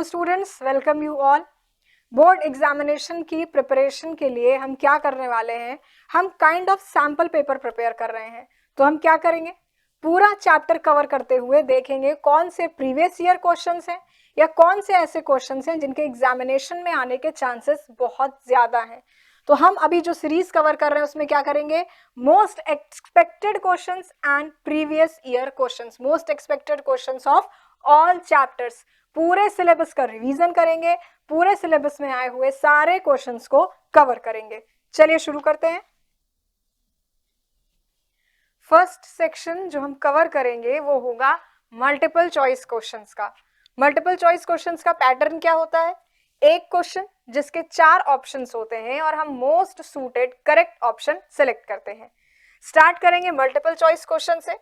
Students, welcome you all. Board examination की preparation के लिए हम क्या करने वाले हैं, हम kind of sample paper prepare कर रहे हैं। तो हम क्या करेंगे, पूरा चैप्टर कवर करते हुए देखेंगे कौन से प्रीवियस ईयर क्वेश्चंस हैं या कौन से ऐसे क्वेश्चंस हैं जिनके एग्जामिनेशन में आने के चांसेस बहुत ज्यादा हैं। तो हम अभी जो सीरीज कवर कर रहे हैं उसमें क्या करेंगे, most expected questions and previous year questions, most expected questions of all chapters. पूरे सिलेबस का रिवीजन करेंगे, पूरे सिलेबस में आए हुए सारे क्वेश्चंस को कवर करेंगे। चलिए शुरू करते हैं। फर्स्ट सेक्शन जो हम कवर करेंगे वो होगा मल्टीपल चॉइस क्वेश्चंस का। मल्टीपल चॉइस क्वेश्चंस का पैटर्न क्या होता है, एक क्वेश्चन जिसके 4 ऑप्शंस होते हैं और हम most suited correct option select करते हैं। स्टार्ट करेंगे मल्टीपल चॉइस क्वेश्चन से।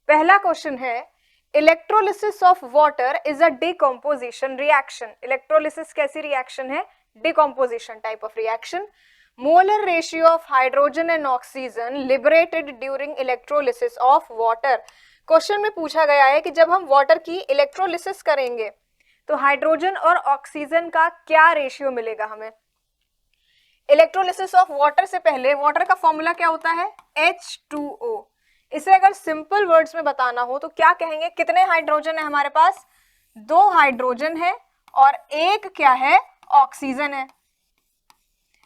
पहला क्वेश्चन है, electrolysis of water is a decomposition reaction. Electrolysis कैसी रिएक्शन है, decomposition type of reaction. Molar ratio of hydrogen and oxygen liberated during electrolysis of water. Question में पूछा गया है कि जब हम वाटर की इलेक्ट्रोलिसिस करेंगे तो हाइड्रोजन और ऑक्सीजन का क्या रेशियो मिलेगा हमें। इलेक्ट्रोलिसिस ऑफ वाटर से पहले वाटर का फॉर्मूला क्या होता है, H2O। इसे अगर सिंपल वर्ड्स में बताना हो तो क्या कहेंगे, कितने हाइड्रोजन है हमारे पास, 2 हाइड्रोजन है और एक क्या है, ऑक्सीजन है।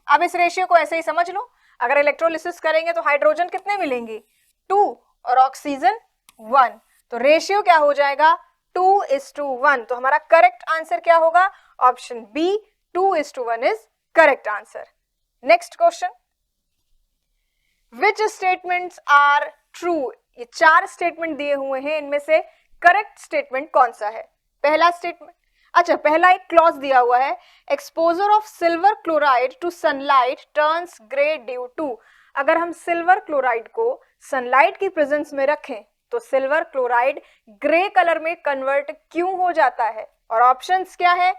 अब इस रेशियो को ऐसे ही समझ लो, अगर इलेक्ट्रोलिसिस करेंगे तो हाइड्रोजन कितने मिलेंगे, 2 और ऑक्सीजन 1। तो रेशियो क्या हो जाएगा, 2:1। तो हमारा करेक्ट आंसर क्या होगा, option B, 2:1 is correct answer. Next question, which statements are true. ये 4 स्टेटमेंट दिए हुए हैं, इनमें से करेक्ट स्टेटमेंट कौन सा है। पहला स्टेटमेंट, अच्छा पहला एक क्लॉज दिया हुआ है, exposure of silver chloride to sunlight turns grey due to. अगर हम सिल्वर क्लोराइड को सनलाइट की प्रेजेंस में रखें तो सिल्वर क्लोराइड ग्रे कलर में कन्वर्ट क्यों हो जाता है। और ऑप्शंस क्या है,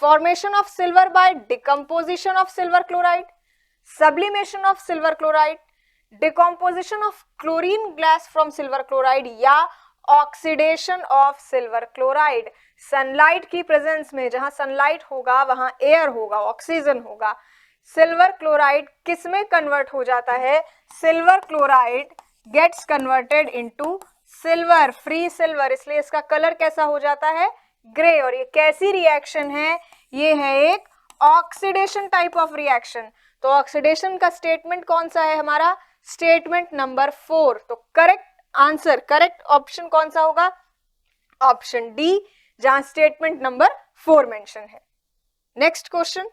formation of silver by decomposition of silver chloride, sublimation of silver chloride, decomposition of chlorine gas from silver chloride या oxidation of silver chloride. Sunlight की प्रेजेंस में, जहां सनलाइट होगा वहां एयर होगा, ऑक्सीजन होगा। सिल्वर क्लोराइड किस में कन्वर्ट हो जाता है, silver chloride gets converted into silver, free silver, इसलिए इसका कलर कैसा हो जाता है, ग्रे। और ये कैसी रिएक्शन है, ये है एक ऑक्सीडेशन टाइप ऑफ रिएक्शन। तो ऑक्सीडेशन का स्टेटमेंट कौन सा है हमारा, स्टेटमेंट नंबर 4। तो करेक्ट आंसर, करेक्ट ऑप्शन कौन सा होगा, ऑप्शन डी, जहां स्टेटमेंट नंबर 4 मेंशन है। Next question,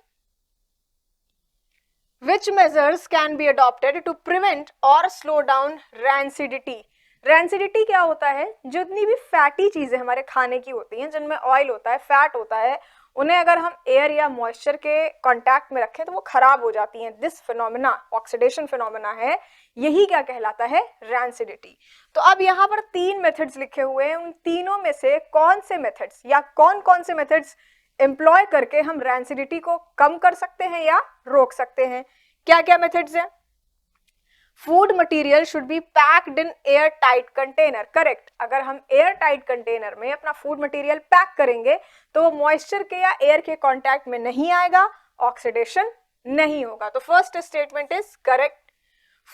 which measures can be adopted to prevent or slow down rancidity। Rancidity क्या होता है, जितनी भी फैटी चीजें हमारे खाने की होती हैं, जिनमें ऑयल होता है, फैट होता है, उन्हें अगर हम एयर या मॉइस्चर के कांटेक्ट में रखें तो वो खराब हो जाती हैं। दिस फिनोमेना, ऑक्सीडेशन फिनोमेना है, यही क्या कहलाता है, रैंसिडिटी। तो अब यहाँ पर 3 मेथड्स लिखे हुए हैं, उन तीनों में से कौन से मेथड्स या कौन कौन से मेथड्स एम्प्लॉय करके हम रैंसिडिटी को कम कर सकते हैं या रोक सकते हैं। क्या क्या मेथड्स हैं, food material should be packed in air tight container. Correct, अगर हम एयर टाइट कंटेनर में अपना फूड मटेरियल पैक करेंगे तो वो मॉइस्चर के या एयर के कांटेक्ट में नहीं आएगा, ऑक्सीडेशन नहीं होगा। तो first statement is correct.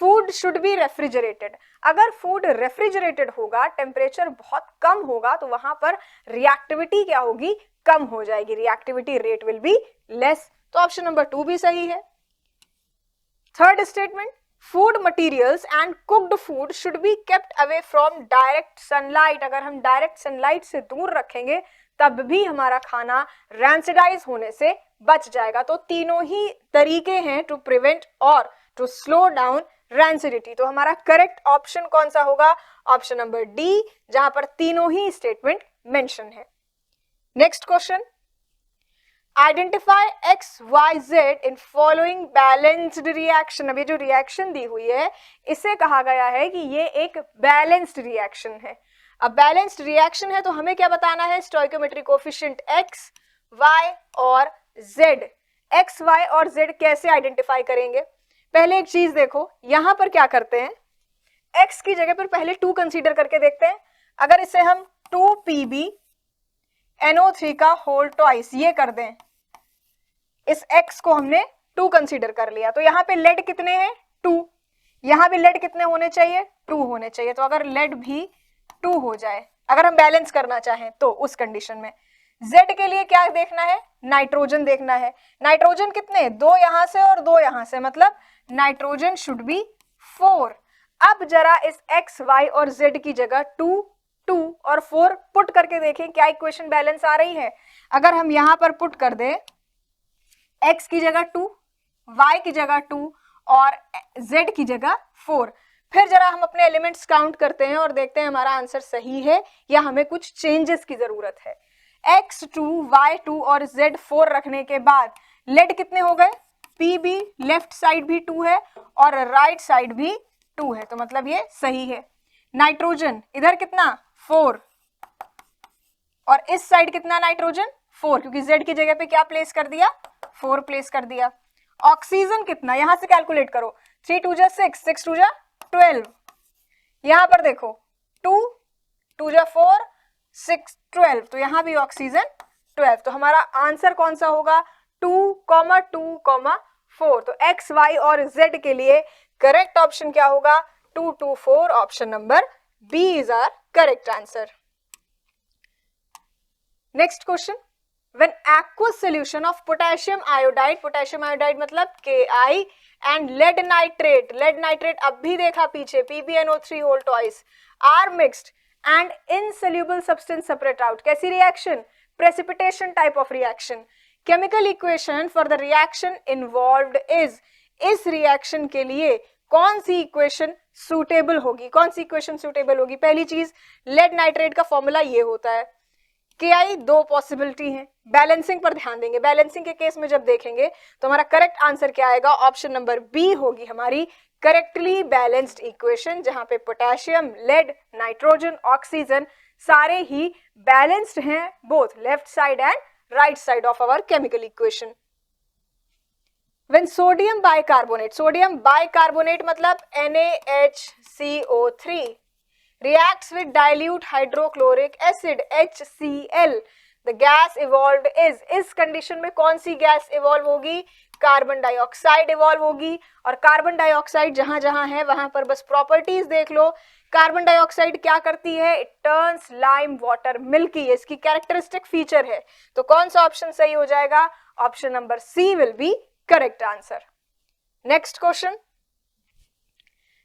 Food should be refrigerated, अगर फूड रेफ्रिजरेटेड होगा, टेम्परेचर बहुत कम होगा तो वहां पर रिएक्टिविटी क्या होगी, कम हो जाएगी, reactivity rate will be less. तो ऑप्शन नंबर 2 भी सही है। Third statement, food materials and cooked food should be kept away from direct sunlight. अगर हम डायरेक्ट सनलाइट से दूर रखेंगे तब भी हमारा खाना रैंसिडाइज होने से बच जाएगा। तो तीनों ही तरीके हैं टू प्रिवेंट और टू स्लो डाउन रैंसिडिटी। तो हमारा करेक्ट ऑप्शन कौन सा होगा, ऑप्शन नंबर डी, जहां पर तीनों ही स्टेटमेंट मेंशन है। Next question, identify X Y Z in following balanced reaction. अब ये जो रिएक्शन दी हुई है इसे कहा गया है कि ये एक बैलेंस्ड रिएक्शन है। अब बैलेंस्ड रिएक्शन है तो हमें क्या बताना है, स्टोइकोमेट्री कोफिशिएंट एक्स, वाई और जेड। एक्स, वाई और जेड कैसे आइडेंटिफाई करेंगे, पहले एक चीज देखो, यहां पर क्या करते हैं, एक्स की जगह पर पहले 2 कंसीडर करके देखते हैं। अगर इसे हम 2pb NO3 का होल ट्वाइस, ये कर दें, इस X को हमने 2 कंसीडर कर लिया, तो यहाँ पे लेड कितने हैं 2, यहाँ भी लेड कितने होने चाहिए 2 होने चाहिए। तो अगर लेड भी 2 हो जाए, अगर हम बैलेंस करना चाहें तो उस कंडीशन में Z के लिए क्या देखना है, नाइट्रोजन देखना है। नाइट्रोजन कितने, 2 यहां से और 2 यहां से, मतलब नाइट्रोजन शुड बी 4। अब जरा इस X, Y और Z की जगह 2, 2 और 4 पुट करके देखें क्या इक्वेशन बैलेंस आ रही है। अगर हम यहां पर पुट कर दें X की जगह 2, Y की जगह 2 और Z की जगह 4, फिर जरा हम अपने एलिमेंट्स काउंट करते हैं और देखते हैं हमारा आंसर सही है या हमें कुछ चेंजेस की जरूरत है। X2, Y2 और Z4 रखने के बाद लेड कितने हो गए, P भी, लेफ्ट साइड भी 2 है और राइट साइड भी 2 है, तो मतलब ये सही है। नाइट्रोजन इधर कितना 4 और इस साइड कितना नाइट्रोजन 4, क्योंकि Z की जगह पे क्या प्लेस कर दिया 4 प्लेस कर दिया। ऑक्सीजन कितना, यहां से कैलकुलेट करो, 3 2 जा 6, 6 2 जा 12, यहां पर देखो 2 2 जा 4, 6 12, तो यहां भी ऑक्सीजन 12, तो हमारा आंसर कौन सा होगा 2, 2, 4। तो X, Y और Z के लिए करेक्ट ऑप्शन क्या होगा 2, 2, 4, option number B is our correct answer. Next question, when aqueous solution of potassium iodide मतलब Ki and lead nitrate अब भी देखा पीछे PbNO3 whole twice are mixed and insoluble substance separate out, कैसी reaction, precipitation type of reaction, chemical equation for the reaction involved is, इस reaction के लिए कौन सी इक्वेशन सुटेबल होगी, कौन सी इक्वेशन सुटेबल होगी। पहली चीज लेड नाइट्रेट का फॉर्मूला ये होता है, Ki 2 पॉसिबिलिटी है, बैलेंसिंग पर ध्यान देंगे, बैलेंसिंग के केस में जब देखेंगे तो हमारा करेक्ट आंसर क्या आएगा, ऑप्शन नंबर बी होगी हमारी करेक्टली बैलेंस्ड इक्वेशन, जहां पे पोटेशियम, लेड, नाइट्रोजन, ऑक्सीजन सारे ही बैलेंस्ड हैं, both left side and right side of our chemical equation. When sodium bicarbonate मतलब NaHCO3 reacts with dilute hydrochloric acid HCl, the gas evolved is, इस condition में कौन सी gas evolve होगी, carbon dioxide evolve होगी। और carbon dioxide जहां जहां है वहां पर बस प्रॉपर्टीज देख लो, कार्बन डाइऑक्साइड क्या करती है, it turns lime water milky, इसकी कैरेक्टरिस्टिक फीचर है। तो कौन सा ऑप्शन सही हो जाएगा, option number C will be correct answer. Next question,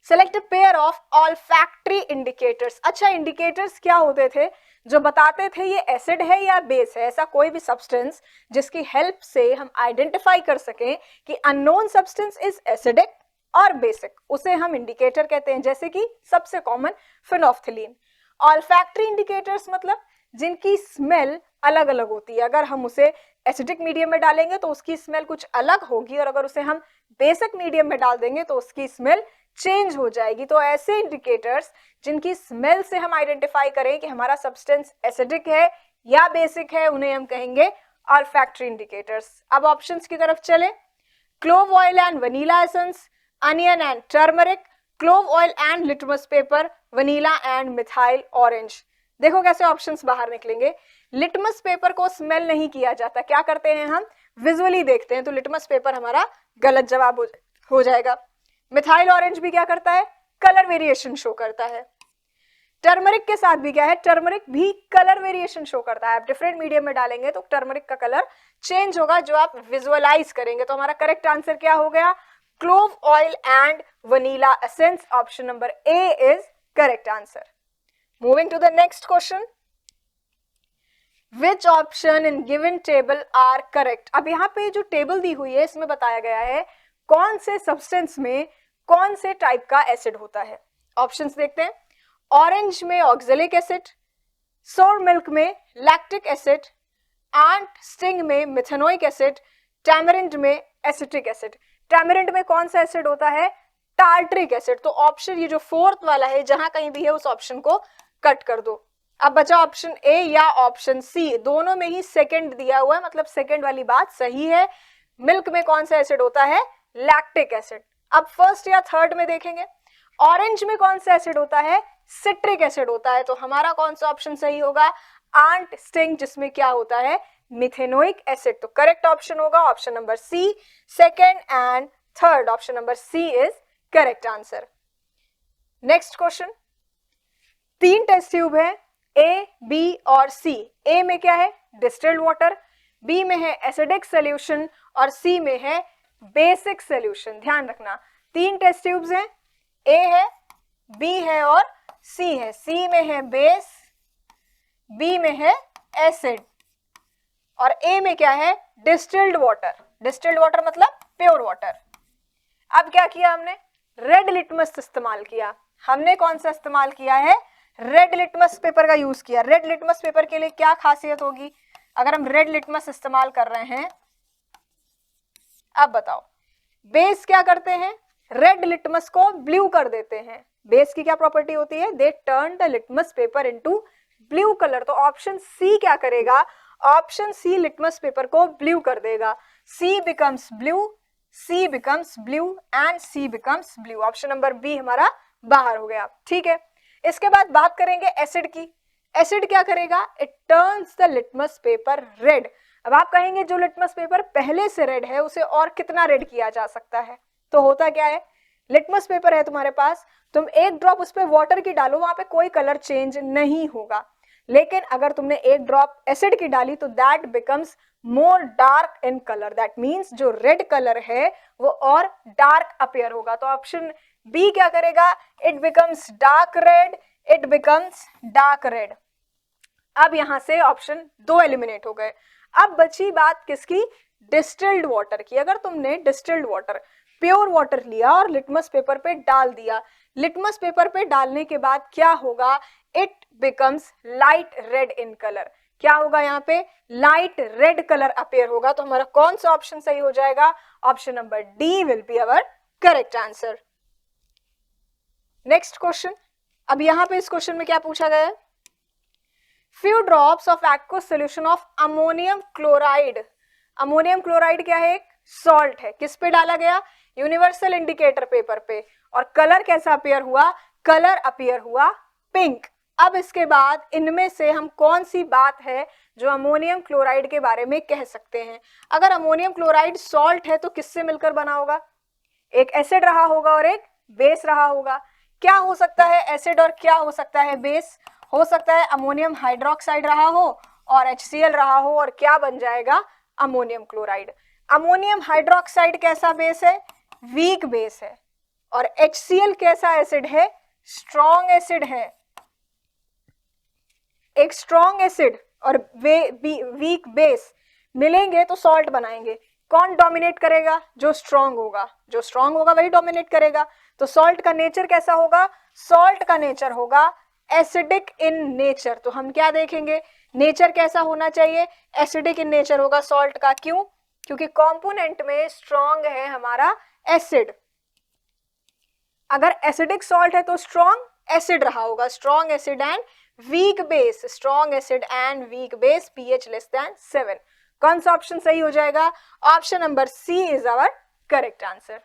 select a pair of olfactory indicators. अच्छा, इंडिकेटर्स क्या होते थे जो बताते थे ये एसिड है या बेस है, ऐसा कोई भी सब्सटेंस जिसकी हेल्प से हम आइडेंटिफाई कर सकें कि अननोन सब्सटेंस इज एसिडिक और बेसिक, उसे हम इंडिकेटर कहते हैं, जैसे कि सबसे कॉमन फिनोफ्थिलीन। ऑल्फैक्टरी इंडिकेटर्स मतलब जिनकी स्मेल अलग अलग होती है, अगर हम उसे एसिडिक मीडियम में डालेंगे तो उसकी स्मेल कुछ अलग होगी और अगर उसे हम बेसिक मीडियम में डाल देंगे तो उसकी स्मेल चेंज हो जाएगी। तो ऐसे इंडिकेटर्स जिनकी स्मेल से हम आइडेंटिफाई करें कि हमारा सब्सटेंस एसिडिक है या बेसिक है, उन्हें हम कहेंगे ऑल्फैक्टरी इंडिकेटर्स। अब ऑप्शंस की तरफ चले, clove oil and vanilla essence, onion and turmeric, clove oil and litmus paper, vanilla and methyl orange. देखो कैसे ऑप्शंस बाहर निकलेंगे। लिटमस पेपर को स्मेल नहीं किया जाता, क्या करते हैं हम विजुअली देखते हैं, तो लिटमस पेपर हमारा गलत जवाब हो जाएगा। मिथाइल ऑरेंज भी क्या करता है, कलर वेरिएशन शो करता है। टर्मरिक के साथ भी क्या है, टर्मरिक भी कलर वेरिएशन शो करता है, आप डिफरेंट मीडियम में डालेंगे तो टर्मरिक का कलर चेंज होगा जो आप विजुअलाइज करेंगे। तो हमारा करेक्ट आंसर क्या हो गया, clove oil and vanilla essence, option number A is correct answer. Moving to the next question, which option in given table are correct. अब यहाँ पे जो टेबल दी हुई है इसमें बताया गया है कौन से सब्सटेंस में कौन से टाइप का एसिड होता है। ऑप्शंस देखते हैं, ऑरेंज में ऑक्जेलिक एसिड, सोर मिल्क में लैक्टिक एसिड, एंट स्टिंग में मिथेनोइक एसिड, टैमरिंड में एसिटिक एसिड। टैमरिंड में कौन सा एसिड होता है, टार्ट्रिक एसिड। तो ऑप्शन ये जो फोर्थ वाला है जहां कहीं भी है उस ऑप्शन को कट कर दो। अब बचा ऑप्शन ए या ऑप्शन सी, दोनों में ही सेकंड दिया हुआ है, मतलब सेकंड वाली बात सही है। मिल्क में कौन सा एसिड होता है, लैक्टिक एसिड। अब फर्स्ट या थर्ड में देखेंगे, ऑरेंज में कौन सा एसिड होता है, सिट्रिक एसिड होता है। तो हमारा कौन सा ऑप्शन सही होगा, आंट स्टिंग, जिसमें क्या होता है, मिथेनोइक एसिड। तो करेक्ट ऑप्शन होगा option number C. Second and third, option number C is correct answer. Next question, 3 test tube है, ए, बी और सी। ए में क्या है, डिस्टिल्ड वाटर, बी में है एसिडिक सॉल्यूशन और सी में है बेसिक सॉल्यूशन। ध्यान रखना, 3 टेस्ट ट्यूब्स हैं, ए है, बी है और सी है। सी में है बेस, बी में है एसिड और ए में क्या है, डिस्टिल्ड वाटर। डिस्टिल्ड वाटर मतलब प्योर वाटर। अब क्या किया हमने, रेड लिटमस इस्तेमाल किया। हमने कौन सा इस्तेमाल किया है, रेड लिटमस पेपर का यूज किया। रेड लिटमस पेपर के लिए क्या खासियत होगी अगर हम रेड लिटमस इस्तेमाल कर रहे हैं, अब बताओ। बेस क्या करते हैं, रेड लिटमस को ब्लू कर देते हैं। बेस की क्या प्रॉपर्टी होती है, they turn the litmus paper into blue colour. तो ऑप्शन सी क्या करेगा, ऑप्शन सी लिटमस पेपर को ब्लू कर देगा। C becomes blue, C becomes blue and C becomes blue. Option number B हमारा बाहर हो गया। ठीक है, इसके बाद बात करेंगे एसिड की। एसिड क्या करेगा, it turns the litmus paper red. अब आप कहेंगे जो लिटमस पेपर पहले से रेड है उसे और कितना रेड किया जा सकता है। तो होता क्या है, लिटमस पेपर है तुम्हारे पास, तुम एक ड्रॉप उस पे वाटर की डालो, वहां पे कोई कलर चेंज नहीं होगा। लेकिन अगर तुमने एक ड्रॉप एसिड की डाली तो that becomes more dark in colour. That means जो रेड कलर है वो और डार्क अपीयर होगा। तो ऑप्शन बी क्या करेगा, it becomes dark red, it becomes dark red. अब यहां से ऑप्शन 2 एलिमिनेट हो गए। अब बची बात किसकी, डिस्टिल्ड वाटर की। अगर तुमने डिस्टिल्ड वाटर, प्योर वाटर लिया और लिटमस पेपर पे डाल दिया, लिटमस पेपर पे डालने के बाद क्या होगा, it becomes light red in colour. क्या होगा यहाँ पे, लाइट रेड कलर अपीयर होगा। तो हमारा कौन सा ऑप्शन सही हो जाएगा, option number D will be our correct answer. Next question, अब यहां पे इस क्वेश्चन में क्या पूछा गया है, few drops of aqueous solution of ammonium chloride. Ammonium chloride क्या है, एक सॉल्ट है, किस पे डाला गया, यूनिवर्सल इंडिकेटर पेपर पे, और कलर कैसा अपीयर हुआ, कलर अपीयर हुआ पिंक। अब इसके बाद इनमें से हम कौन सी बात है जो अमोनियम क्लोराइड के बारे में कह सकते हैं। अगर अमोनियम क्लोराइड सॉल्ट है तो किससे मिलकर बना होगा, एक एसिड रहा होगा और एक बेस रहा होगा। क्या हो सकता है एसिड और क्या हो सकता है बेस, हो सकता है अमोनियम हाइड्रोक्साइड रहा हो और HCl रहा हो और क्या बन जाएगा, अमोनियम क्लोराइड। अमोनियम हाइड्रोक्साइड कैसा बेस है, वीक बेस है, और HCl कैसा एसिड है, स्ट्रॉन्ग एसिड है। एक स्ट्रॉन्ग एसिड और वीक बेस मिलेंगे तो सॉल्ट बनाएंगे। कौन डोमिनेट करेगा, जो स्ट्रॉन्ग होगा, जो स्ट्रॉन्ग होगा वही डोमिनेट करेगा। तो सॉल्ट का नेचर कैसा होगा, सॉल्ट का नेचर होगा एसिडिक इन नेचर। तो हम क्या देखेंगे, नेचर कैसा होना चाहिए, एसिडिक इन नेचर होगा सॉल्ट का। क्यों, क्योंकि कंपोनेंट में स्ट्रॉन्ग है हमारा एसिड। अगर एसिडिक सॉल्ट है तो स्ट्रॉन्ग एसिड रहा होगा, strong acid and weak base, strong acid and weak base, pH less than 7। कौन सा ऑप्शन सही हो जाएगा, option number C is our correct answer.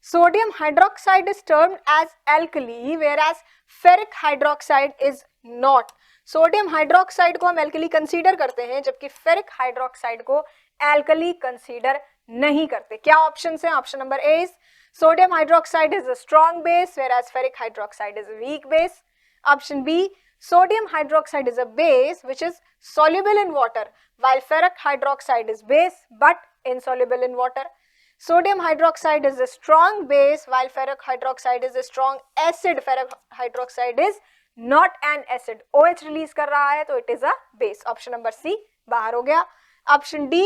Sodium hydroxide is termed as alkali, whereas ferric hydroxide is not. Sodium hydroxide को हम alkali consider करते हैं जबकि फेरिक हाइड्रोक्साइड को एल्कली कंसीडर नहीं करते। क्या ऑप्शन हैं, option number A is sodium hydroxide is a strong base whereas ferric hydroxide is a weak base. Option B, sodium hydroxide is a base which is soluble in water while ferric hydroxide is base but insoluble in water. Sodium hydroxide is a strong base while ferric hydroxide is a strong acid. Ferric hydroxide is not an acid. OH release कर रहा है तो it is a base. Option number C बाहर हो गया। Option D,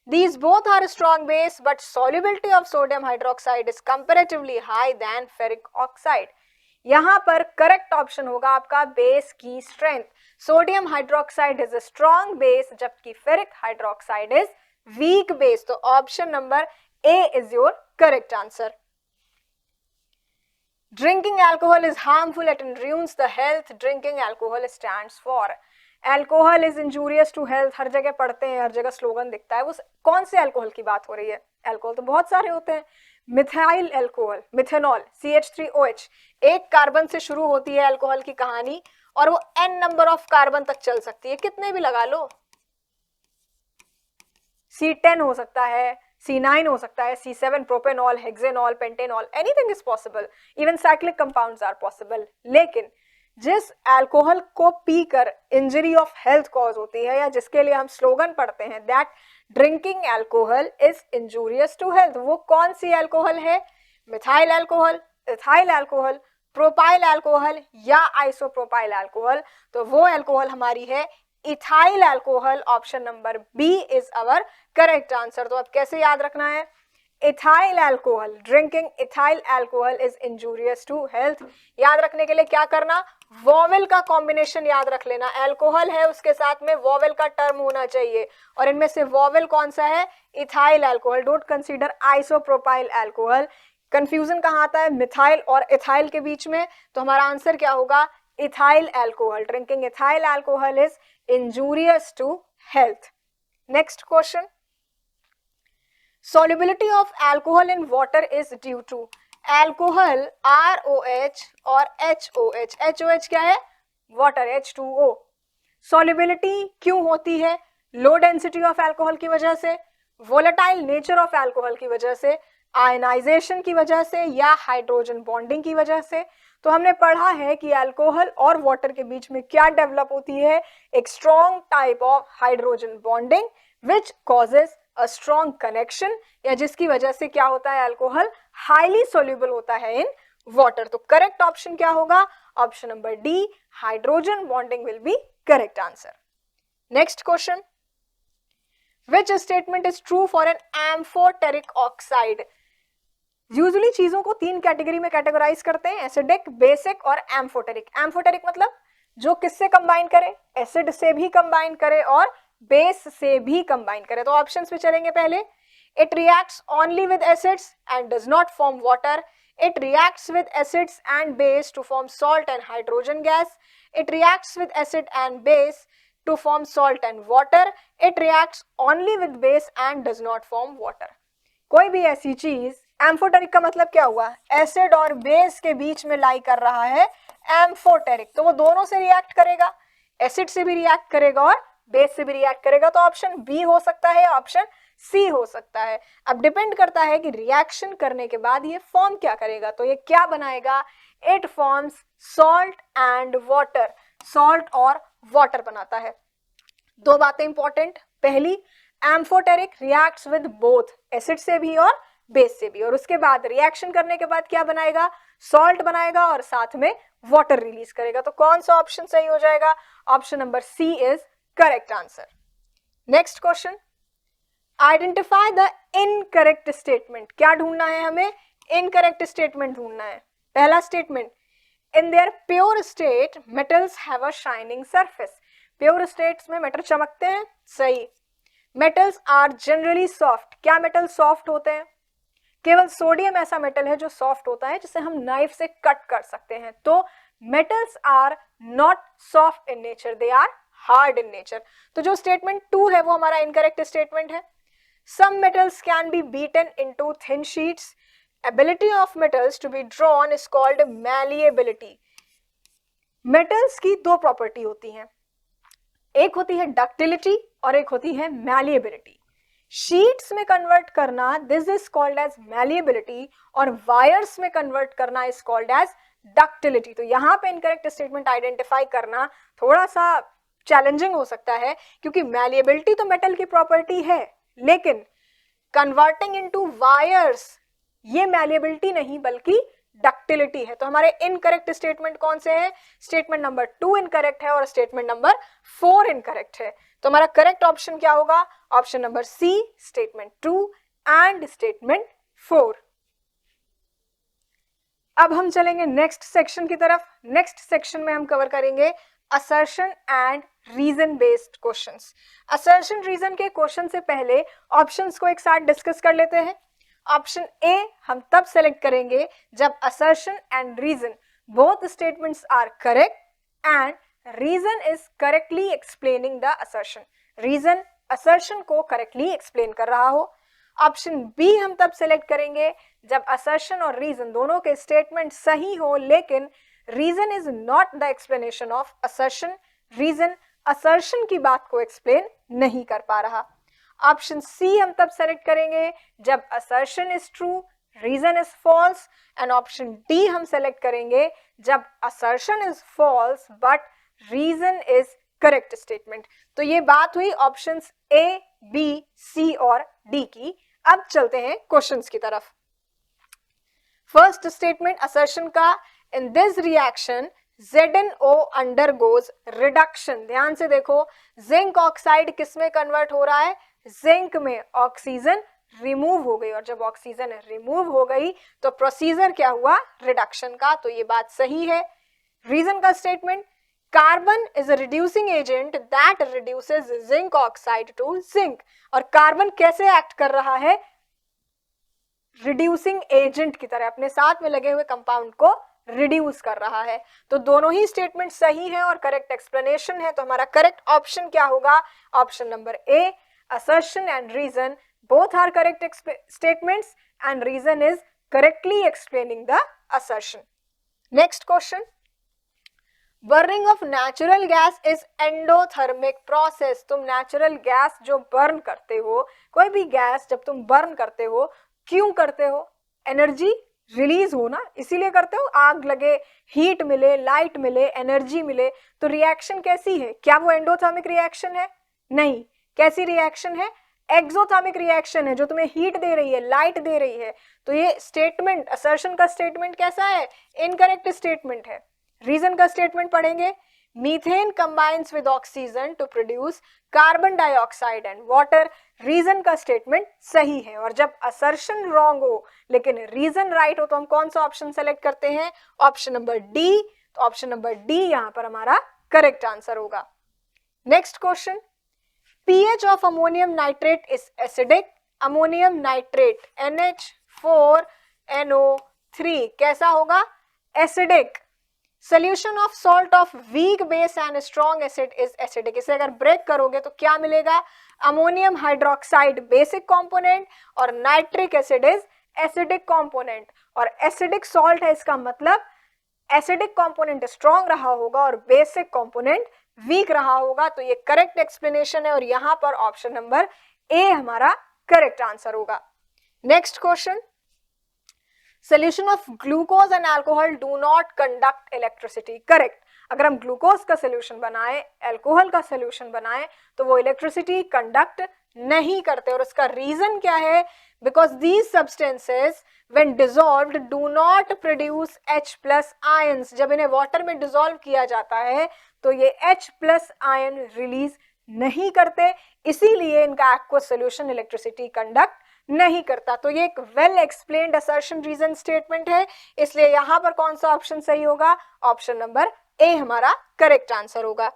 these both are strong base but solubility of sodium hydroxide is comparatively high than ferric oxide. यहाँ पर correct option होगा आपका बेस की strength. Sodium hydroxide is a strong base जबकि ferric hydroxide is weak base. तो option number A is your correct answer. Drinking alcohol is harmful and ruins the health. Drinking alcohol stands for. Alcohol is injurious to health. हर जगह पढ़ते हैं, हर जगह slogan दिखता है। वो कौन से अल्कोहल की बात हो रही है, अल्कोहल तो बहुत सारे होते हैं। मिथाइल अल्कोहल, मिथेनॉल, CH3OH, एक कार्बन से शुरू होती है अल्कोहल की कहानी और वो n नंबर ऑफ कार्बन तक चल सकती है, कितने भी लगा लो, C10 हो सकता है, C9 हो सकता है, C7 propanol, hexanol, pentanol, anything is possible, even cyclic compounds are possible. लेकिन जिस अल्कोहल को पीकर इंजरी ऑफ हेल्थ कॉज होती है या जिसके लिए हम स्लोगन पढ़ते हैं that drinking alcohol is injurious to health, वो कौन सी अल्कोहल है? Methyl alcohol, ethyl alcohol, propyl alcohol या आइसोप्रोपाइल अल्कोहल? तो वो अल्कोहल हमारी है ethyl alcohol. Option number B is our correct answer. तो अब कैसे याद रखना है? Ethyl alcohol, drinking ethyl alcohol is injurious to health. याद रखने के लिए क्या करना? वॉवेल का कॉम्बिनेशन याद रख लेना, अल्कोहल है उसके साथ में वॉवेल का टर्म होना चाहिए, और इनमें से वॉवेल कौन सा है? Ethyl alcohol. Don't consider isopropyl alcohol. Confusion कहाँ आता है? मिथाइल और इथाइल के बीच में। तो हमारा आंसर क्या होगा? Ethyl alcohol. Drinking ethyl alcohol is injurious to health. Next question. Solubility of alcohol in water is due to alcohol, ROH और HOH. HOH क्या है? Water, H2O. Solubility क्यों होती है? Low density of alcohol की वजह से, volatile nature of alcohol की वजह से, आयनाइजेशन की वजह से या हाइड्रोजन बॉन्डिंग की वजह से। तो हमने पढ़ा है कि अल्कोहल और वाटर के बीच में क्या डेवलप होती है? एक strong type of hydrogen bonding which causes a strong connection, या जिसकी वजह से क्या होता है? अल्कोहल हाईली सोल्यूबल होता है इन वाटर। तो करेक्ट ऑप्शन क्या होगा? Option number D, hydrogen bonding will be correct answer. Next question, which statement is true for an amphoteric oxide? Usually चीजों को तीन कैटेगरी में कैटेगराइज करते हैं, एसिडिक, बेसिक और एम्फोटेरिक। एम्फोटेरिक मतलब जो किससे कंबाइन करे? एसिड से भी कंबाइन करे और बेस से भी कंबाइन करे। तो ऑप्शंस पे चलेंगे पहले। It reacts only with acids and does not form water, it reacts with acids and base to form salt and hydrogen gas, it reacts with acid and base to form salt and water, it reacts only with base and does not form water. कोई भी ऐसी चीज, amphoteric का मतलब क्या हुआ? Acid और base के बीच में लाई कर रहा है एम्फोटेरिक, तो वो दोनों से रिएक्ट करेगा, एसिड से भी रिएक्ट करेगा और बेस से भी रिएक्ट करेगा। तो ऑप्शन बी हो सकता है, ऑप्शन सी हो सकता है। अब डिपेंड करता है कि रिएक्शन करने के बाद ये फॉर्म क्या करेगा। तो ये क्या बनाएगा? It forms salt and water, salt और वाटर बनाता है। दो बातें इंपॉर्टेंट, पहली amphoteric reacts with both, acid से भी और बेस से भी, और उसके बाद रिएक्शन करने के बाद क्या बनाएगा? सॉल्ट बनाएगा और साथ में वाटर रिलीज करेगा। तो कौन सा ऑप्शन सही हो जाएगा? Option number C is correct answer. Next question, identify the incorrect statement. क्या ढूंढना है हमें? इनकरेक्ट स्टेटमेंट ढूंढना है। पहला statement, in their pure state metals have a shining surface. Pure states में मेटल चमकते हैं, सही। मेटल्स आर जनरली सॉफ्ट, क्या मेटल सॉफ्ट होते हैं? केवल सोडियम ऐसा मेटल है जो सॉफ्ट होता है, जिसे हम नाइफ से कट कर सकते हैं। तो metals are not soft in nature, they are hard in nature. तो जो स्टेटमेंट 2 है वो हमारा इनकरेक्ट स्टेटमेंट है। Some metals can be beaten into thin sheets, ability of metals to be drawn is called malleability. Metals की दो property होती हैं, एक होती है डक्टिलिटी और एक होती है मैलिएबिलिटी। शीट्स में कन्वर्ट करना, this is called as malleability, और वायर्स में कन्वर्ट करना इज कॉल्ड एज डक्टिलिटी। तो यहाँ पे इनकरेक्ट स्टेटमेंट आइडेंटिफाई करना थोड़ा सा चैलेंजिंग हो सकता है, क्योंकि मैलिएबिलिटी तो मेटल की प्रॉपर्टी है, लेकिन कन्वर्टिंग इनटू वायर्स ये मैलिएबिलिटी नहीं बल्कि डक्टिलिटी है। तो हमारे इनकरेक्ट स्टेटमेंट कौन से हैं? स्टेटमेंट नंबर 2 इनकरेक्ट है और स्टेटमेंट नंबर 4 इनकरेक्ट है। तो हमारा करेक्ट ऑप्शन क्या होगा? Option number C, statement 2 and statement 4। अब हम चलेंगे नेक्स्ट सेक्शन की तरफ। नेक्स्ट सेक्शन में हम कवर करेंगे assertion and reason based questions. Assertion reason के क्वेश्चन से पहले ऑप्शंस को एक साथ डिस्कस कर लेते हैं। ऑप्शन ए हम तब सेलेक्ट करेंगे जब assertion and reason both statements are correct and reason is correctly explaining the assertion. Reason assertion को करेक्टली एक्सप्लेन कर रहा हो। ऑप्शन बी हम तब सेलेक्ट करेंगे जब असर्शन और रीजन दोनों के स्टेटमेंट सही हो, लेकिन reason is not the explanation of assertion, reason assertion की बात को एक्सप्लेन नहीं कर पा रहा। ऑप्शन सी हम तब सेलेक्ट करेंगे जब assertion is true, reason is false, and option D हम सेलेक्ट करेंगे जब assertion is false but reason is correct statement. तो ये बात हुई ऑप्शंस ए, बी, सी और डी की। अब चलते हैं क्वेश्चंस की तरफ। फर्स्ट स्टेटमेंट असर्शन का, in this reaction ZnO undergoes reduction। ध्यान से देखो, जिंक ऑक्साइड किस में कन्वर्ट हो रहा है, जिंक में। ऑक्सीजन रिमूव हो गई, और जब ऑक्सीजन रिमूव हो गई तो प्रोसीजर क्या हुआ, रिडक्शन का। तो ये बात सही है। रीजन का statement, carbon is a reducing agent that reduces zinc oxide to zinc. और कार्बन कैसे एक्ट कर रहा है, रिड्यूसिंग एजेंट की तरह, अपने साथ में लगे हुए कंपाउंड को रिड्यूस कर रहा है। तो दोनों ही स्टेटमेंट सही है और करेक्ट एक्सप्लेनेशन है। तो हमारा करेक्ट ऑप्शन क्या होगा, option number A, assertion and reason both are correct statements and reason is correctly explaining the assertion. Next question, burning of natural gas is endothermic process। तुम natural gas जो burn करते हो, कोई भी gas जब तुम burn करते हो, क्यों करते हो, एनर्जी रिलीज हो ना, इसीलिए करते हो। आग लगे, हीट मिले, लाइट मिले, एनर्जी मिले। तो रिएक्शन कैसी है, क्या वो एंडोथर्मिक रिएक्शन है, नहीं। कैसी रिएक्शन है, एक्सोथर्मिक रिएक्शन है, जो तुम्हें हीट दे रही है, लाइट दे रही है। तो ये स्टेटमेंट, असर्शन का स्टेटमेंट कैसा है, इनकरेक्ट स्टेटमेंट है। रीजन का स्टेटमेंट पढ़ेंगे, methane combines with oxygen to produce carbon dioxide and water. Reason का स्टेटमेंट सही है। और जब असर्शन रॉन्ग हो लेकिन रीजन राइट हो तो हम कौन सा ऑप्शन सेलेक्ट करते हैं, ऑप्शन नंबर डी। तो ऑप्शन नंबर डी यहां पर हमारा करेक्ट आंसर होगा। Next question, pH of ammonium nitrate is acidic। Ammonium nitrate NH4NO3 कैसा होगा, acidic. Solution of salt of weak base and strong acid is acidic. इसे अगर break करोगे तो क्या मिलेगा, अमोनियम हाइड्रोक्साइड बेसिक कंपोनेंट और nitric acid is acidic component. और एसिडिक सॉल्ट है, इसका मतलब एसिडिक कंपोनेंट स्ट्रॉन्ग रहा होगा और बेसिक कंपोनेंट वीक रहा होगा। तो ये करेक्ट एक्सप्लेनेशन है और यहां पर ऑप्शन नंबर ए हमारा करेक्ट आंसर होगा। Next question, solution of glucose and alcohol do not conduct electricity. Correct. अगर हम ग्लूकोज का सोल्यूशन बनाए, अल्कोहल का सोल्यूशन बनाए तो वो इलेक्ट्रिसिटी कंडक्ट नहीं करते। और उसका रीजन क्या है, because these substances when dissolved do not produce H+ ions। जब इन्हें वाटर में डिसॉल्व किया जाता है तो ये H+ आयन रिलीज नहीं करते, इसीलिए इनका एक्वस सॉल्यूशन इलेक्ट्रिसिटी कंडक्ट नहीं करता। तो ये एक well explained assertion reason statement है, इसलिए यहां पर कौन सा ऑप्शन सही होगा, ऑप्शन नंबर ए हमारा करेक्ट आंसर होगा।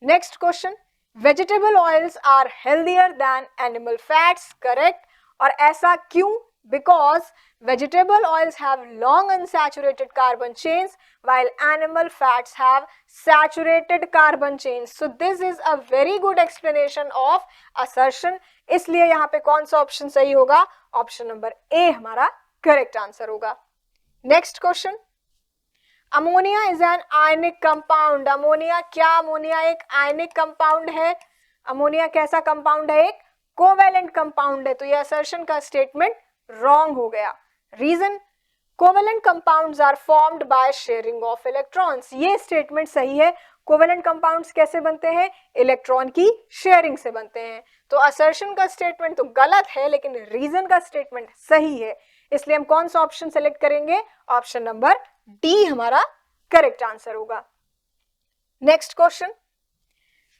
Next question, vegetable oils are healthier than animal fats. Correct. और ऐसा क्यों, because vegetable oils have long unsaturated carbon chains while animal fats have saturated carbon chains। So this is a very good explanation of assertion। इसलिए यहाँ पे कौन सा option सही होगा, ऑप्शन नंबर ए हमारा करेक्ट आंसर होगा। Next question, ammonia is an ionic compound. Ammonia क्या, अमोनिया एक आयनिक कंपाउंड है। अमोनिया कैसा कंपाउंड है, एक कोवेलेंट कंपाउंड है। तो ये असर्शन का स्टेटमेंट रॉन्ग हो गया। Reason, covalent compounds are formed by sharing of electrons. ये स्टेटमेंट सही है। कोवेलेंट कंपाउंड्स कैसे बनते हैं, इलेक्ट्रॉन की शेयरिंग से बनते हैं। तो असर्शन का स्टेटमेंट तो गलत है लेकिन रीजन का स्टेटमेंट सही है, इसलिए हम कौन सा ऑप्शन सेलेक्ट करेंगे, ऑप्शन नंबर डी हमारा करेक्ट आंसर होगा। Next question,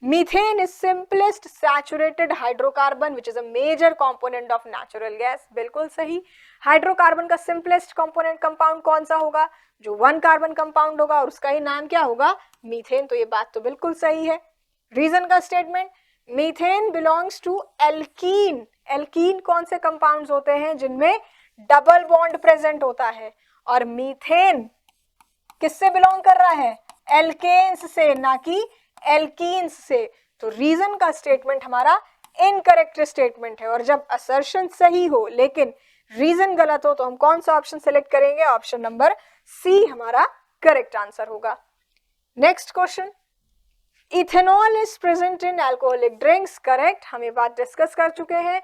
methane is simplest saturated hydrocarbon which is a major component of natural gas. बिल्कुल सही। हाइड्रोकार्बन का सिंपलेस्ट कंपोनेंट कंपाउंड कौन सा होगा, जो 1 कार्बन कंपाउंड होगा और उसका ही नाम क्या होगा, मीथेन। तो ये बात तो बिल्कुल सही है। रीजन का statement, methane belongs to alkene. Alkene कौन से कंपाउंड्स होते हैं जिनमें डबल बॉन्ड प्रेजेंट होता है, और मीथेन किससे बिलोंग कर रहा है, एल्केन्स से, ना कि एल्कीन्स से। तो रीजन का स्टेटमेंट हमारा इनकरेक्ट स्टेटमेंट है। और जब असर्शन सही हो लेकिन रीजन गलत हो तो हम कौन सा ऑप्शन सेलेक्ट करेंगे, ऑप्शन नंबर सी हमारा करेक्ट आंसर होगा। Next question, ethanol is present in alcoholic drinks, correct, हम ये बात डिस्कस कर चुके हैं।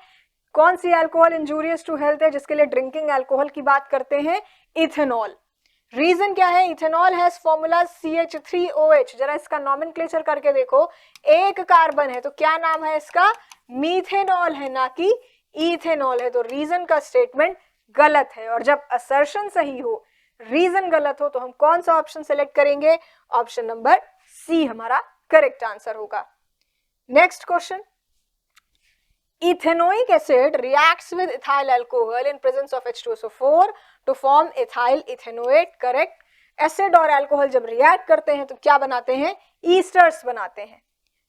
कौन सी अल्कोहल इंजूरियस टू हेल्थ है जिसके लिए ड्रिंकिंग अल्कोहल की बात करते हैं? इथेनॉल। रीजन क्या है? इथेनॉल हैज फॉर्मूला CH3OH, जरा इसका नॉमेनक्लेचर करके देखो, एक कार्बन है तो क्या नाम है इसका? मीथेनॉल है, ना कि इथेनॉल है। तो रीजन का स्टेटमेंट गलत है, और जब असर्शन सही हो रीजन गलत हो तो हम कौन सा ऑप्शन सेलेक्ट करेंगे? ऑप्शन नंबर सी हमारा करेक्ट आंसर होगा। Next question, ethanoic acid reacts with ethyl alcohol in presence of H2SO4 to form ethyl ethanoate, correct. Acid और अल्कोहल जब रिएक्ट करते हैं तो क्या बनाते हैं? ईस्टर्स बनाते हैं।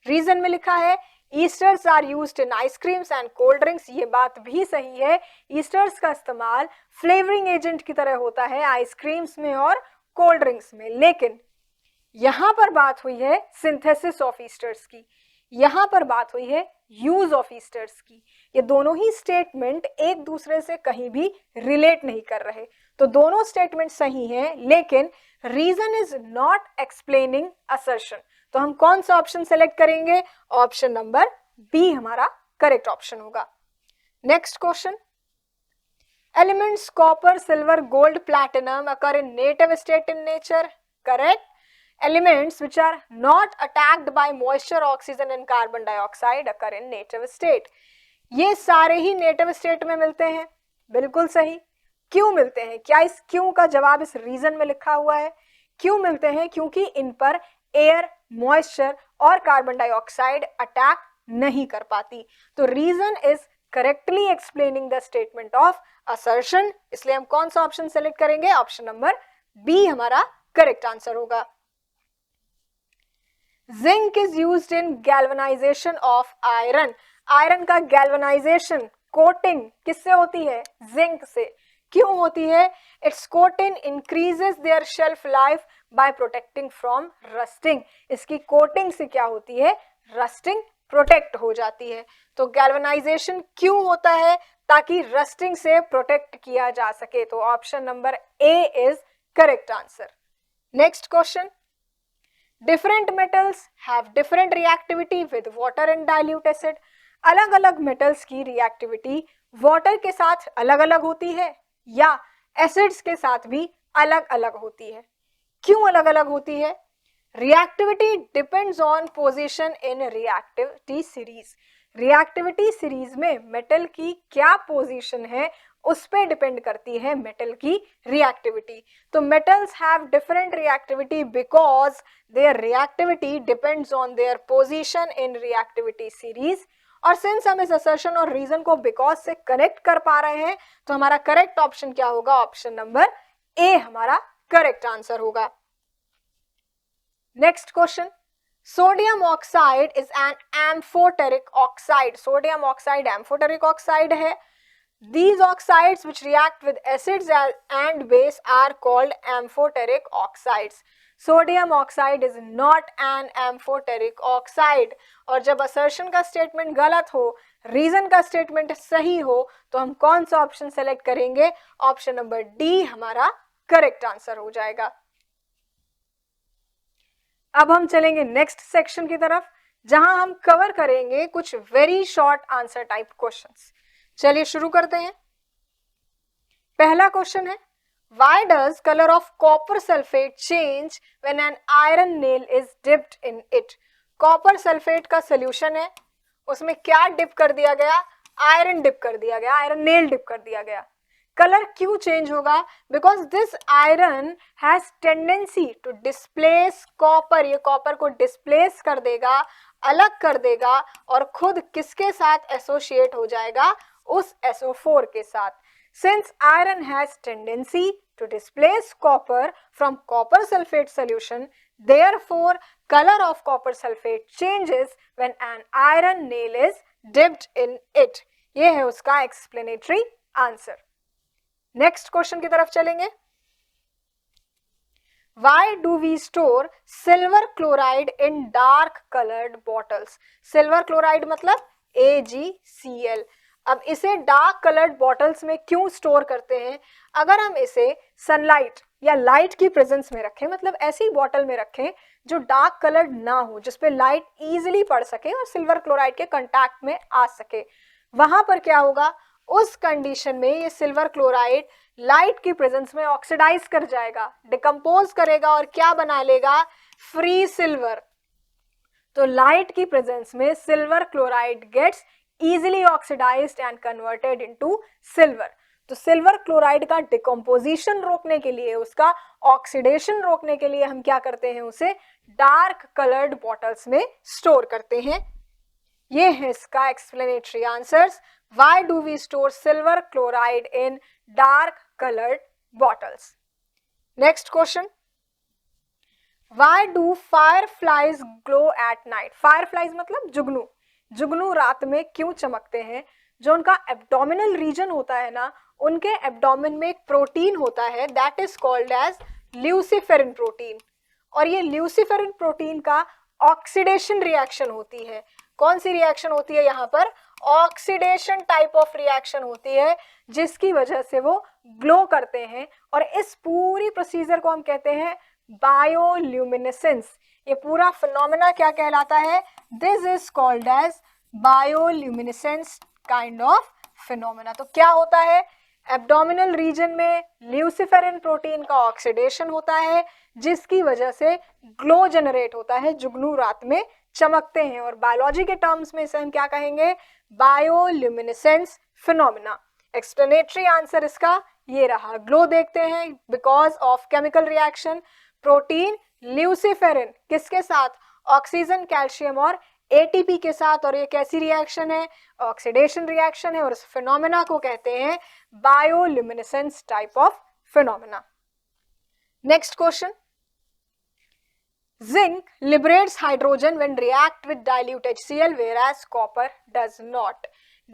रीजन में लिखा है esters are used in ice creams and cold drinks, ये बात भी सही है। ईस्टर्स का इस्तेमाल फ्लेवरिंग एजेंट की तरह होता है आइसक्रीम्स में और कोल्ड ड्रिंक्स में, लेकिन यहां पर बात हुई है सिंथेसिस ऑफ ईस्टर्स की, यहां पर बात हुई है यूज ऑफ ईस्टर्स की। ये दोनों ही स्टेटमेंट एक दूसरे से कहीं भी रिलेट नहीं कर रहे, तो दोनों स्टेटमेंट सही हैं, लेकिन reason is not explaining assertion. तो हम कौन सा ऑप्शन सेलेक्ट करेंगे? ऑप्शन नंबर बी हमारा करेक्ट ऑप्शन होगा। Next question, elements copper silver gold platinum occur in native state in nature, correct. Elements which are not attacked by moisture, oxygen and carbon dioxide occur in native state. ये सारे ही native state में मिलते हैं, बिल्कुल सही। क्यों मिलते हैं? क्या इस क्यों का जवाब इस रीजन में लिखा हुआ है? क्यों मिलते हैं? क्योंकि इन पर एयर, मॉइस्चर और कार्बन डाइऑक्साइड अटैक नहीं कर पाती। तो reason is correctly explaining the statement of assertion, इसलिए हम कौन सा ऑप्शन सेलेक्ट करेंगे? ऑप्शन नंबर बी हमारा करेक्ट आंसर होगा। Zinc is used in galvanization of iron, iron का गैल्वेनाइजेशन कोटिंग किससे होती है? जिंक से। क्यों होती है? Its coating increases their shelf life by protecting from rusting, इसकी कोटिंग से क्या होती है? रस्टिंग प्रोटेक्ट हो जाती है। तो गैल्वेनाइजेशन क्यों होता है? ताकि रस्टिंग से प्रोटेक्ट किया जा सके। तो option number A is correct answer. Next question, different metals have different reactivity with water and dilute acid, अलग अलग मेटल्स की रिएक्टिविटी वाटर के साथ अलग अलग होती है या एसिड्स के साथ भी अलग अलग होती है। क्यों अलग अलग होती है? Reactivity depends on position in reactivity series, reactivity series में मेटल की क्या पोजीशन है उस पे डिपेंड करती है मेटल की रिएक्टिविटी। तो metals have different reactivity because there reactivity depends on their position in reactivity series. और सिंस हम इस असर्शन और रीजन को बिकॉज से कनेक्ट कर पा रहे हैं तो हमारा करेक्ट ऑप्शन क्या होगा? ऑप्शन नंबर ए हमारा करेक्ट आंसर होगा। Next question, sodium oxide is an amphoteric oxide, sodium oxide amphoteric oxide है। These oxides which react with acids and base are called amphoteric oxides. Sodium oxide is not an amphoteric oxide. और जब assertion का statement गलत हो, reason का statement सही हो, तो हम कौन सा ऑप्शन सेलेक्ट करेंगे? ऑप्शन नंबर डी हमारा करेक्ट आंसर हो जाएगा। अब हम चलेंगे नेक्स्ट सेक्शन की तरफ, जहां हम कवर करेंगे कुछ very short answer type questions. चलिए शुरू करते हैं। पहला क्वेश्चन है, why does colour of copper sulphate change when an iron nail is dipped in it? Copper sulphate का सोल्यूशन है, उसमें क्या डिप कर दिया गया? आयरन डिप कर दिया गया, आयरन नेल डिप कर दिया गया। कलर क्यों चेंज होगा? Because this iron has tendency to displace copper, ये कॉपर को डिस्प्लेस कर देगा, अलग कर देगा और खुद किसके साथ एसोसिएट हो जाएगा? उस SO4 के साथ। Since iron has tendency to displace copper from copper sulfate solution, therefore color of copper sulfate changes when an iron nail is dipped in it. ये है उसका explanatory answer. Next question की तरफ चलेंगे। Why do we store silver chloride in dark colored bottles? Silver chloride मतलब AgCl। अब इसे dark coloured bottles में क्यों स्टोर करते हैं? अगर हम इसे सनलाइट या लाइट की प्रेजेंस में रखें, मतलब ऐसी बॉटल में रखें जो डार्क कलर्ड ना हो, जिसपे लाइट इजीली पड़ सके और सिल्वर क्लोराइड के कांटेक्ट में आ सके, वहां पर क्या होगा, उस कंडीशन में ये सिल्वर क्लोराइड लाइट की प्रेजेंस में ऑक्सीडाइज कर जाएगा, डिकम्पोज करेगा और क्या बना लेगा, फ्री सिल्वर। तो लाइट की प्रेजेंस में silver chloride gets easily oxidised and converted into silver. तो सिल्वर क्लोराइड का डिकम्पोजिशन रोकने के लिए, उसका ऑक्सीडेशन रोकने के लिए हम क्या करते हैं, उसे डार्क कलर्ड बॉटल्स में स्टोर करते हैं। ये है इसका explanatory answers. Why do we store silver chloride in dark coloured bottles? Next question, why do fireflies glow at night? Fireflies मतलब जुगनू। जुगनू रात में क्यों चमकते हैं? जो उनका एब्डोमिनल रीजन होता है ना, उनके एब्डोमेन में एक प्रोटीन होता है that is called as luciferin protein, और ये ल्यूसीफेरिन प्रोटीन का ऑक्सीडेशन रिएक्शन होती है। कौन सी रिएक्शन होती है यहाँ पर? ऑक्सीडेशन टाइप ऑफ रिएक्शन होती है, जिसकी वजह से वो ग्लो करते हैं, और इस पूरी प्रोसीजर को हम कहते हैं बायोल्यूमिनेसेंस। ये पूरा फिनोमेना क्या कहलाता है? This is called as bioluminescence kind of phenomena. तो क्या होता है, एब्डोमिनल रीजन में ल्यूसीफेरिन प्रोटीन का ऑक्सीडेशन होता है, जिसकी वजह से ग्लो जनरेट होता है, जुगनू रात में चमकते हैं, और बायोलॉजी के टर्म्स में इसे हम क्या कहेंगे? Bioluminescence phenomena. एक्सप्लेनेटरी आंसर इसका ये रहा। ग्लो देखते हैं because of chemical reaction, protein ल्यूसीफेरिन किसके साथ? ऑक्सीजन, कैल्शियम और एटीपी के साथ, और ये कैसी रिएक्शन है? ऑक्सीडेशन रिएक्शन है, और इस फिनोमेना को कहते हैं bioluminescence type of phenomena. Next question, zinc liberates hydrogen when react with dilute HCl whereas copper does not.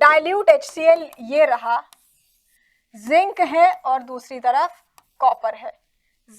dilute HCl ये रहा, जिंक है और दूसरी तरफ कॉपर है।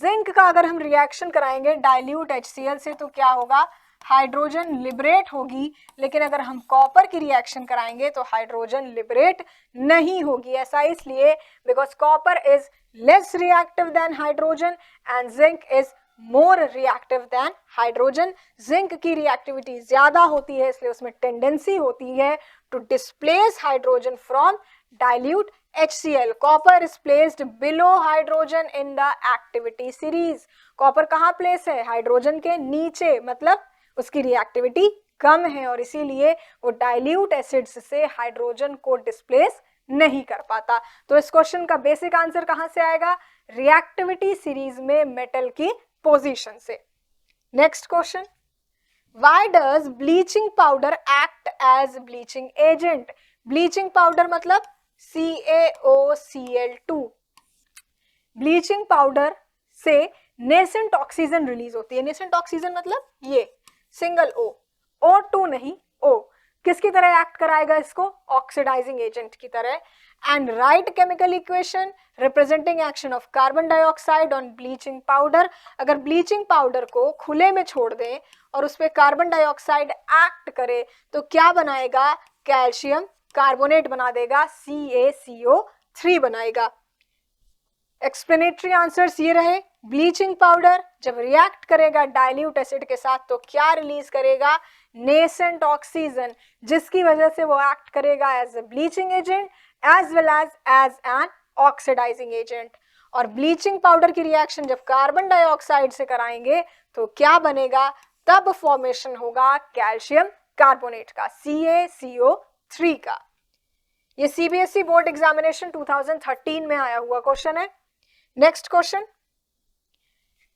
जिंक का अगर हम रिएक्शन कराएंगे डाइल्यूट HCl से तो क्या होगा? हाइड्रोजन लिबरेट होगी, लेकिन अगर हम कॉपर की रिएक्शन कराएंगे तो हाइड्रोजन लिबरेट नहीं होगी। ऐसा इसलिए because copper is less reactive than hydrogen and zinc is more reactive than hydrogen. Zinc की रिएक्टिविटी ज्यादा होती है, इसलिए उसमें टेंडेंसी होती है to displace hydrogen from dilute HCl. Copper is placed below hydrogen in the activity series. Copper कहाँ place है? हाइड्रोजन के नीचे, मतलब उसकी रिएक्टिविटी कम है, और इसीलिए वो डाइल्यूट एसिड्स से हाइड्रोजन को डिस्प्लेस नहीं कर पाता। तो इस क्वेश्चन का बेसिक आंसर कहाँ से आएगा? रिएक्टिविटी सीरीज में मेटल की पोजीशन से। Next question, why does bleaching powder act as bleaching agent? Bleaching powder मतलब CaOCl2। ब्लीचिंग पाउडर से नेसेंट ऑक्सीजन रिलीज होती है। नेसेंट ऑक्सीजन मतलब ये सिंगल O, O2 नहीं O। किसकी तरह एक्ट कराएगा इसको? ऑक्सीडाइजिंग एजेंट की तरह। And right chemical equation representing action of carbon dioxide on bleaching powder. अगर ब्लीचिंग पाउडर को खुले में छोड़ दें और उस पर कार्बन डाइऑक्साइड एक्ट करे तो क्या बनाएगा? कैल्शियम कार्बोनेट बना देगा, CaCO3 बनाएगा। एक्सप्लेनेटरी आंसर्स ये रहे। ब्लीचिंग पाउडर जब रिएक्ट करेगा डाइल्यूट एसिड के साथ तो क्या रिलीज करेगा? नेसेंट ऑक्सीजन, जिसकी वजह से वो एक्ट करेगा as a bleaching agent as well as an oxidising agent. और ब्लीचिंग पाउडर की रिएक्शन जब कार्बन डाइऑक्साइड से कराएंगे तो क्या बनेगा? तब फॉर्मेशन होगा कैल्शियम कार्बोनेट का, CaCO3 का। ये CBSE बोर्ड एग्जामिनेशन 2013 में आया हुआ क्वेश्चन है। Next question,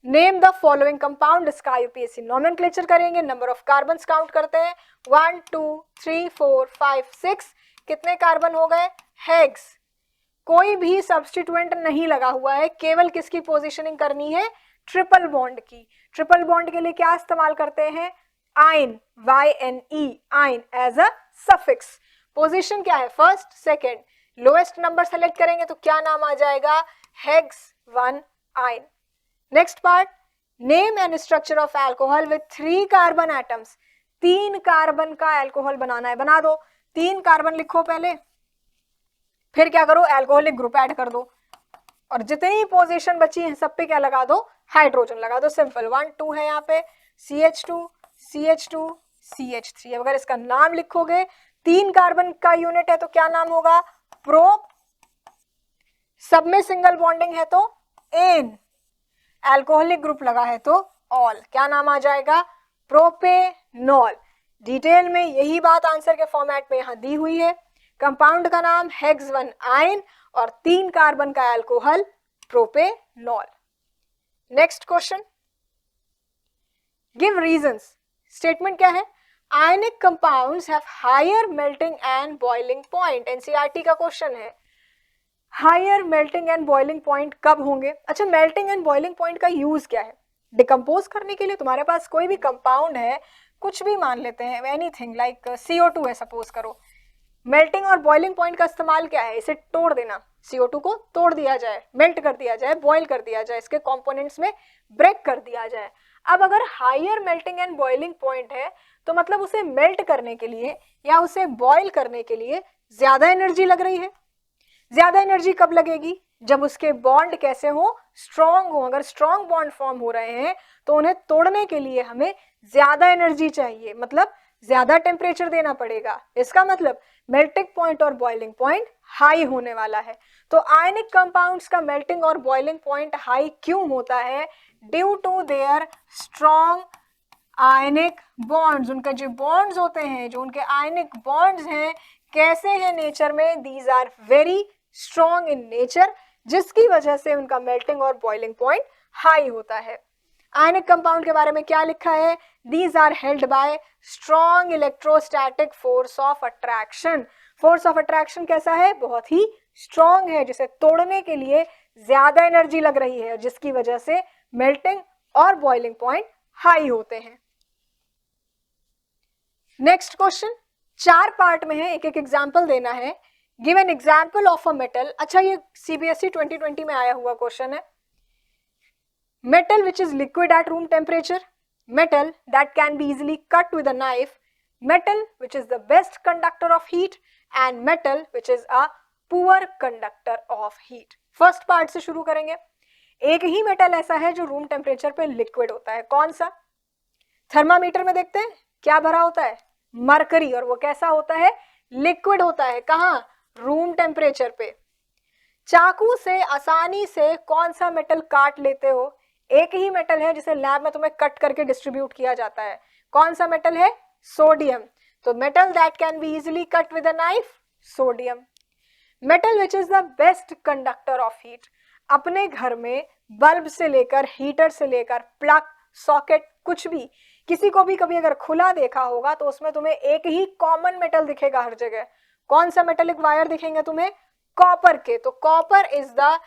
name the following compound. इसका यूपीएससी नॉमेनक्लेचर करेंगे, नंबर ऑफ कार्बन काउंट करते हैं, 1 2 3 4 5 6। कितने कार्बन हो गए? हेक्स। कोई भी सब्स्टिट्यूएंट नहीं लगा हुआ है, केवल किसकी पोजीशनिंग करनी है? ट्रिपल बॉन्ड की। ट्रिपल बॉन्ड के लिए क्या इस्तेमाल करते हैं? आइन, YNE, आइन एज अ सफिक्स। पोजीशन क्या है? First second. Lowest number select करेंगे तो क्या नाम आ जाएगा? हेक्स 1 आइन। Next part, name and structure of alcohol with 3 carbon atoms. 3 carbon का अल्कोहल बनाना है, बना दो। 3 कार्बन लिखो पहले, फिर क्या करो? अल्कोहलिक ग्रुप ऐड कर दो, और जितनी पोजीशन बची है सब पे क्या लगा दो, हाइड्रोजन लगा दो, सिंपल। 1 2 है यहाँ पे, CH2 CH2 CH3। अगर इसका नाम लिखोगे, 3 कार्बन का यूनिट है तो क्या नाम होगा, प्रोप। सब में सिंगल बॉन्डिंग है तो एन, अल्कोहलिक ग्रुप लगा है तो ऑल, क्या नाम आ जाएगा, प्रोपेनॉल। डिटेल में यही बात आंसर के फॉर्मेट में यहां दी हुई है। कंपाउंड का नाम हेक्स 1 आयन और 3 कार्बन का alcohol propanol. Next question, give reasons. Statement क्या है, ionic compounds have higher melting and boiling point. NCERT का क्वेश्चन है, higher melting and boiling point कब होंगे। अच्छा, मेल्टिंग एंड बॉइलिंग पॉइंट का यूज क्या है, डिकम्पोज करने के लिए। तुम्हारे पास कोई भी कंपाउंड है, कुछ भी मान लेते हैं, एनीथिंग लाइक CO2 है सपोज करो, मेल्टिंग और बॉइलिंग पॉइंट का इस्तेमाल क्या है, इसे तोड़ देना, CO2 को तोड़ दिया जाए, मेल्ट कर दिया जाए, बॉइल कर दिया जाए, इसके कंपोनेंट्स में ब्रेक कर दिया जाए। अब अगर higher melting and boiling point है तो मतलब उसे मेल्ट करने के लिए या उसे बॉइल करने के लिए ज्यादा एनर्जी लग रही है। ज्यादा एनर्जी कब लगेगी, जब उसके बॉन्ड कैसे हो, स्ट्रॉन्ग हो। अगर स्ट्रॉन्ग बॉन्ड फॉर्म हो रहे हैं तो उन्हें तोड़ने के लिए हमें ज्यादा एनर्जी चाहिए, मतलब ज्यादा टेम्परेचर देना पड़ेगा। इसका मतलब मेल्टिंग पॉइंट और बॉइलिंग पॉइंट हाई होने वाला है। तो आयनिक कंपाउंड्स का मेल्टिंग और बॉइलिंग पॉइंट हाई क्यों होता है, due to their strong ionic bonds. उनका जो बॉन्ड्स होते हैं, जो उनके आयनिक बॉन्ड्स हैं, कैसे हैं नेचर में, these are very strong in nature, जिसकी वजह से उनका मेल्टिंग और बॉइलिंग पॉइंट हाई होता है। आयनिक कंपाउंड के बारे में क्या लिखा है, these are held by strong electrostatic force of attraction. Force of attraction कैसा है, बहुत ही स्ट्रॉन्ग है, जिसे तोड़ने के लिए ज्यादा एनर्जी लग रही है, जिसकी वजह से मेल्टिंग और बॉइलिंग पॉइंट हाई होते हैं। नेक्स्ट क्वेश्चन 4 पार्ट में है, एक एक एग्जाम्पल देना है। Give an example of a metal. अच्छा, ये CBSE 2020 में आया हुआ क्वेश्चन है। Metal which is liquid at room temperature, metal that can be easily cut with a knife, metal which is the best conductor of heat and metal which is a poor conductor of heat। First part से शुरू करेंगे। एक ही metal ऐसा है जो room temperature पे liquid होता है, कौन सा, थर्मामीटर में देखते हैं क्या भरा होता है, मरकरी, और वो कैसा होता है, लिक्विड होता है, कहाँ, रूम टेम्परेचर पे। चाकू से आसानी से कौन सा मेटल काट लेते हो, एक ही मेटल है जिसे लैब में तुम्हें कट करके डिस्ट्रीब्यूट किया जाता है, कौन सा मेटल है, सोडियम। तो metal that can be easily cut with a knife, sodium. Metal which is the best conductor of heat, अपने घर में बल्ब से लेकर हीटर से लेकर प्लग सॉकेट कुछ भी, किसी को भी कभी अगर खुला देखा होगा तो उसमें तुम्हें एक ही कॉमन मेटल दिखेगा हर जगह, कौन सा मेटेलिक वायर दिखेंगे तुम्हें, कॉपर के। तो copper is the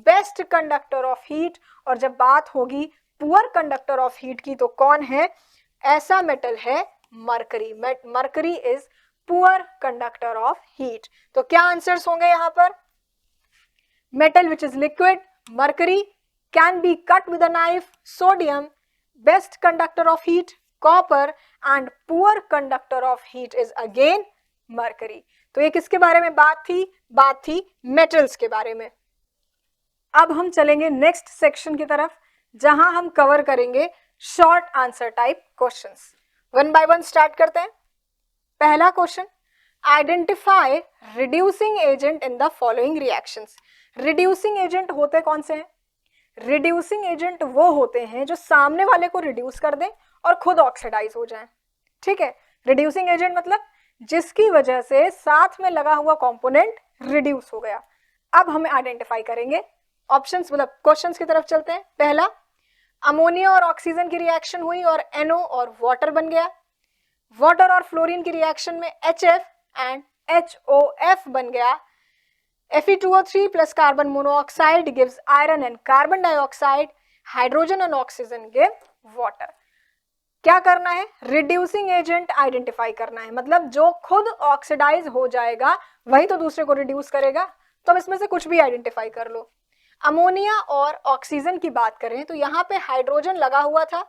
best conductor of heat. और जब बात होगी पुअर कंडक्टर ऑफ हीट की तो कौन है, ऐसा मेटल है mercury. Mercury is poor conductor of heat. तो क्या आंसर्स होंगे यहां पर, metal which is liquid mercury, can be cut with a knife sodium, best conductor of heat copper and poor conductor of heat is again mercury. तो ये किसके बारे में बात थी मेटल्स के बारे में। अब हम चलेंगे नेक्स्ट सेक्शन की तरफ, जहां हम कवर करेंगे short answer type questions. One by one start करते हैं। पहला question, identify reducing agent in the following reactions. Reducing agent होते कौन से हैं, रिड्यूसिंग एजेंट वो होते हैं जो सामने वाले को रिड्यूस कर दें और खुद ऑक्सीडाइज हो जाएं। ठीक है, रिड्यूसिंग एजेंट मतलब जिसकी वजह से साथ में लगा हुआ कंपोनेंट रिड्यूस हो गया। अब हमें आइडेंटिफाई करेंगे, ऑप्शंस मतलब क्वेश्चंस की तरफ चलते हैं। पहला, अमोनिया और ऑक्सीजन की रिएक्शन हुई और NO और वाटर बन गया। वाटर और फ्लोरीन की रिएक्शन में HF एंड HOF बन गया। Fe2O3 plus carbon monoxide gives iron and carbon dioxide, hydrogen and oxygen give water. क्या करना है, रिड्यूसिंग एजेंट आइडेंटिफाई करना है, मतलब जो खुद ऑक्सीडाइज हो जाएगा वही तो दूसरे को रिड्यूस करेगा। तो अब इसमें से कुछ भी आइडेंटिफाई कर लो। अमोनिया और ऑक्सीजन की बात करें तो यहाँ पे हाइड्रोजन लगा हुआ था,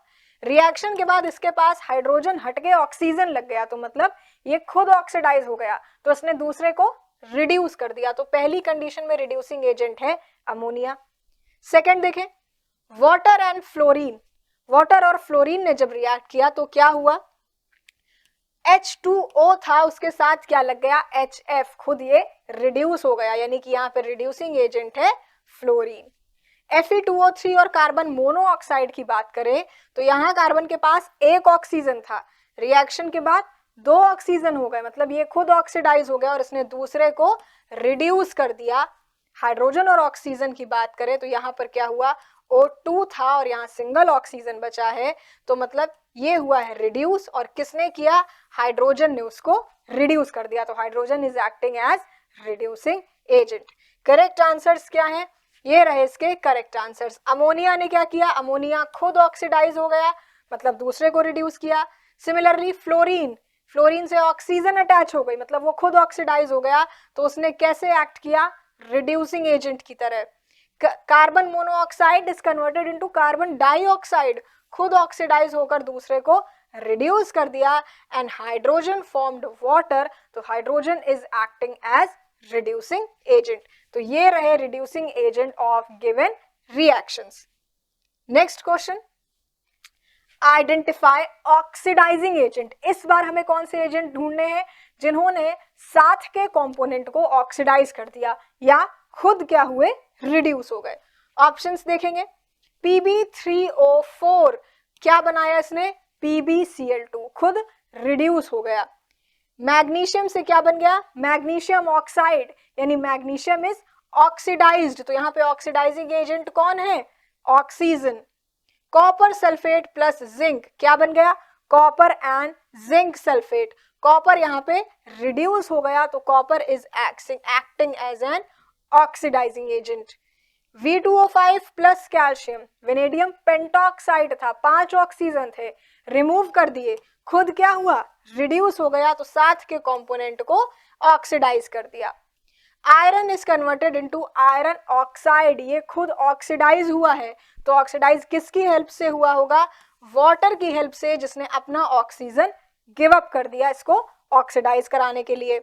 रिएक्शन के बाद इसके पास हाइड्रोजन हट के ऑक्सीजन लग गया, तो मतलब ये खुद ऑक्सीडाइज हो गया, तो इसने दूसरे को रिड्यूस कर दिया। तो पहली कंडीशन में रिड्यूसिंग एजेंट है अमोनिया। सेकेंड देखें, वाटर एंड फ्लोरीन, वाटर और फ्लोरीन ने जब रिएक्ट किया तो क्या हुआ, H2O था, उसके साथ क्या लग गया, HF, खुद ये रिड्यूस हो गया, यानी कि यहाँ पे रिड्यूसिंग एजेंट है फ्लोरीन। Fe2O3 और कार्बन मोनोऑक्साइड की बात करें तो यहाँ कार्बन के पास एक ऑक्सीजन था, रिएक्शन के बाद दो ऑक्सीजन हो गए, मतलब ये खुद ऑक्सीडाइज हो गया और इसने दूसरे को रिड्यूस कर दिया। हाइड्रोजन और ऑक्सीजन की बात करें तो यहाँ पर क्या हुआ, O2 था और यहाँ सिंगल ऑक्सीजन बचा है, तो मतलब ये हुआ है रिड्यूस, और किसने किया, हाइड्रोजन ने उसको रिड्यूस कर दिया, तो hydrogen is acting as reducing agent. Correct answers क्या हैं, ये रहे इसके करेक्ट आंसर्स। अमोनिया ने क्या किया, अमोनिया खुद ऑक्सीडाइज हो गया, मतलब दूसरे को रिड्यूस किया। सिमिलरली फ्लोरीन, फ्लोरीन से ऑक्सीजन अटैच हो गई, मतलब वो खुद ऑक्सीडाइज हो गया, तो उसने कैसे एक्ट किया, रिड्यूसिंग एजेंट की तरह। Carbon monoxide is converted into carbon dioxide, खुद ऑक्सीडाइज होकर दूसरे को रिड्यूस कर दिया। एंड हाइड्रोजन फॉर्म्ड वाटर, तो hydrogen is acting as reducing agent. तो ये रहे reducing agent of given reactions. Next question, identify oxidising agent. इस बार हमें कौन से एजेंट ढूंढने हैं, जिन्होंने साथ के कंपोनेंट को ऑक्सीडाइज कर दिया या खुद क्या हुए, रिड्यूस हो गए। ऑप्शंस देखेंगे, Pb3O4 क्या बनाया इसने, PbCl2, खुद रिड्यूस हो गया। मैग्नीशियम से क्या बन गया, मैग्नीशियम ऑक्साइड, यानी मैग्नीशियम इज ऑक्सीडाइज्ड, तो यहाँ पे ऑक्सीडाइजिंग एजेंट कौन है, oxygen. Copper sulphate plus zinc क्या बन गया, copper and zinc sulphate, copper यहाँ पे रिड्यूस हो गया, तो copper is acting as an oxidising agent. V2O5 plus calcium, vanadium pentoxide था, 5 ऑक्सीजन थे, रिमूव कर दिए, खुद क्या हुआ, रिड्यूस हो गया, तो साथ के कंपोनेंट को ऑक्सीडाइज कर दिया। Iron is converted into iron oxide, ये खुद ऑक्सीडाइज हुआ है, तो ऑक्सीडाइज किसकी हेल्प से हुआ होगा, वाटर की हेल्प से, जिसने अपना ऑक्सीजन गिव अप कर दिया इसको ऑक्सीडाइज कराने के लिए।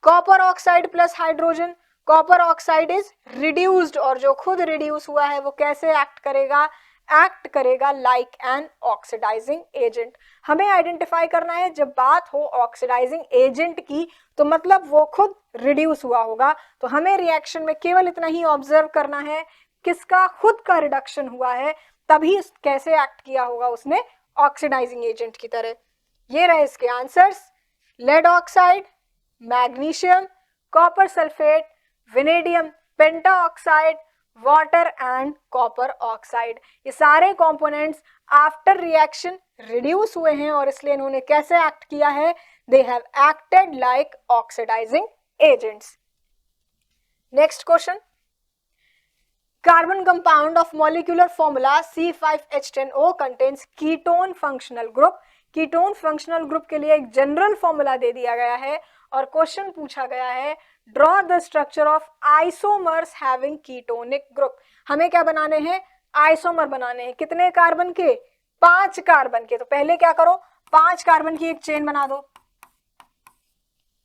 Copper oxide plus hydrogen, copper oxide is reduced, और जो खुद रिड्यूस हुआ है वो कैसे एक्ट करेगा, एक्ट करेगा लाइक एन ऑक्सीडाइजिंग एजेंट। हमें आइडेंटिफाई करना है जब बात हो ऑक्सीडाइजिंग एजेंट की, तो मतलब वो खुद रिड्यूस हुआ होगा, तो हमें रिएक्शन में केवल इतना ही ऑब्जर्व करना है, किसका खुद का रिडक्शन हुआ है, तभी कैसे एक्ट किया होगा उसने ऑक्सीडाइजिंग एजेंट की तरह। ये रहे इसके answers, lead oxide, magnesium, copper sulphate, vanadium pentaoxide, water and copper oxide. ये सारे कंपोनेंट्स आफ्टर रिएक्शन रिड्यूस हुए हैं, और इसलिए इन्होंने कैसे एक्ट किया है, they have acted like oxidising agents. Next question, carbon compound of molecular formula C5H10O contains ketone functional group. Ketone functional group के लिए एक जनरल फॉर्मूला दे दिया गया है, और क्वेश्चन पूछा गया है, draw the structure of isomers having ketonic group. हमें क्या बनाने हैं, आइसोमर बनाने हैं, कितने कार्बन के, 5 कार्बन के। तो पहले क्या करो, 5 कार्बन की एक चेन बना दो,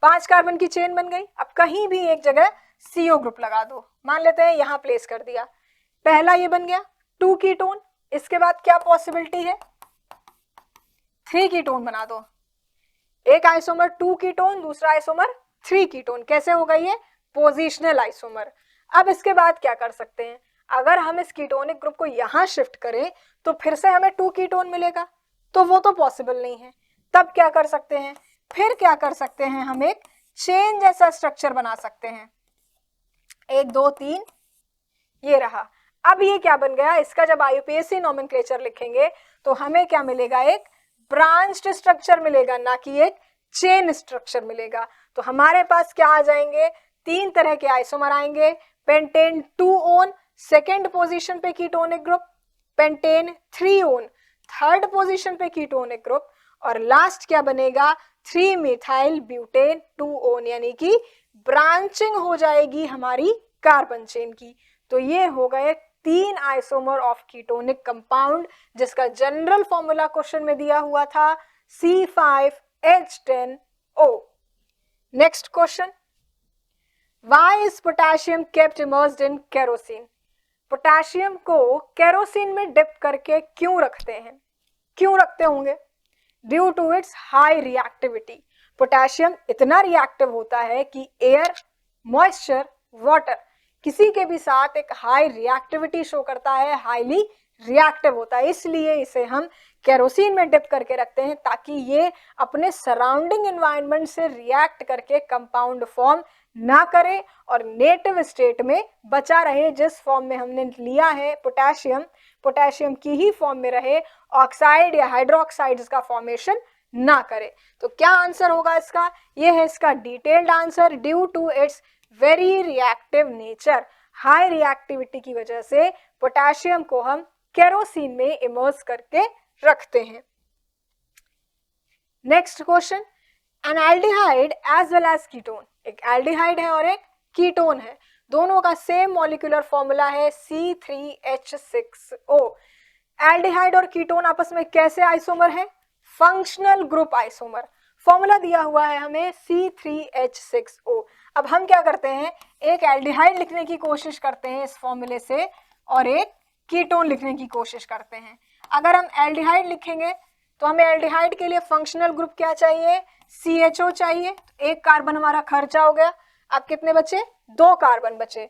5 कार्बन की चेन बन गई। अब कहीं भी एक जगह CO ग्रुप लगा दो, मान लेते हैं यहां प्लेस कर दिया, पहला ये बन गया 2 कीटोन। इसके बाद क्या पॉसिबिलिटी है, 3 कीटोन बना दो, एक आइसोमर 2 कीटोन, दूसरा आइसोमर 3 कीटोन। कैसे हो गई है, पोजिशनल आइसोमर। अब इसके बाद क्या कर सकते हैं, अगर हम इस कीटोनिक ग्रुप को यहां शिफ्ट करें तो फिर से हमें 2 कीटोन मिलेगा, तो वो तो पॉसिबल नहीं है। तब क्या कर सकते हैं, फिर क्या कर सकते हैं, हम एक चेन जैसा स्ट्रक्चर बना सकते हैं, 1 2 3, ये रहा। अब ये क्या बन गया, इसका जब IUPAC नोमेनक्लेचर लिखेंगे तो हमें क्या मिलेगा, एक ब्रांच्ड स्ट्रक्चर मिलेगा, ना कि एक चेन स्ट्रक्चर मिलेगा। तो हमारे पास क्या आ जाएंगे, 3 तरह के आइसोमर आएंगे, पेंटेन 2 ओन सेकेंड पोजीशन पे ketonic group, pentane 3 own third position पे कीटोनिक ग्रुप, और लास्ट क्या बनेगा, 3 मिथाइल ब्यूटेन 2 ओन, यानी कि ब्रांचिंग हो जाएगी हमारी कार्बन चेन की। तो ये हो गए 3 आइसोमर ऑफ कीटोनिक कंपाउंड, जिसका जनरल फॉर्मूला क्वेश्चन में दिया हुआ था C5H10O। Next question, Why is potassium kept immersed in kerosene? Potassium को केरोसिन में डिप करके क्यों रखते हैं? क्यों रखते होंगे? Due to its high reactivity. Potassium इतना रिएक्टिव होता है कि एयर, मॉइस्चर, वाटर किसी के भी साथ एक हाई रिएक्टिविटी शो करता है, हाईली रिएक्टिव होता है, इसलिए इसे हम केरोसिन में डिप करके रखते हैं ताकि ये अपने सराउंडिंग एनवायरनमेंट से रिएक्ट करके कंपाउंड फॉर्म ना करे और नेटिव स्टेट में बचा रहे, जिस फॉर्म में हमने लिया है पोटेशियम की ही फॉर्म में रहे, ऑक्साइड या हाइड्रोक्साइड्स का फॉर्मेशन ना करे। तो क्या आंसर होगा इसका? ये है इसका detailed answer. Due to its very reactive nature, high reactivity की वजह से पोटेशियम को हम केरोसिन में इमर्स करके रखते हैं। Next question, an aldehyde as well as ketone, एक एल्डिहाइड है और एक कीटोन है, दोनों का सेम मॉलिक्यूलर फॉर्मूला है C3H6O। एल्डिहाइड और कीटोन आपस में कैसे आइसोमर है? Functional group isomer. फॉर्मूला दिया हुआ है हमें C3H6O। अब हम क्या करते हैं, एक एल्डिहाइड लिखने की कोशिश करते हैं इस फॉर्मूले से और एक कीटोन लिखने की कोशिश करते हैं। अगर हम एल्डिहाइड लिखेंगे तो हमें एल्डिहाइड के लिए फंक्शनल ग्रुप क्या चाहिए? CHO चाहिए। तो एक कार्बन हमारा खर्चा हो गया। अब कितने बचे? 2 कार्बन बचे।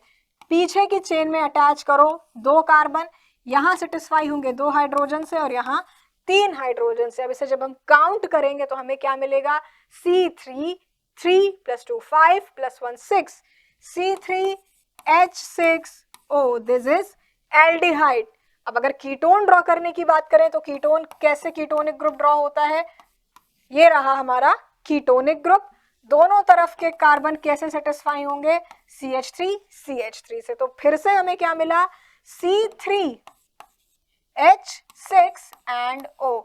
पीछे की चेन में अटैच करो 2 कार्बन, यहाँ सेटिस्फाई होंगे 2 हाइड्रोजन से और यहाँ 3 हाइड्रोजन से। अब इसे जब हम काउंट करेंगे तो हमें क्या मिलेगा? C3, 3 + 2 5 + 1 6, C3H6O, this is aldehyde. अब अगर कीटोन ड्रॉ करने की बात करें तो कीटोन कैसे कीटोनिक ग्रुप ड्रॉ होता है? ये रहा हमारा कीटोनिक ग्रुप। दोनों तरफ के कार्बन कैसे सेटिस्फाई होंगे? CH3 से। तो फिर से हमें क्या मिला? C3H6 and O।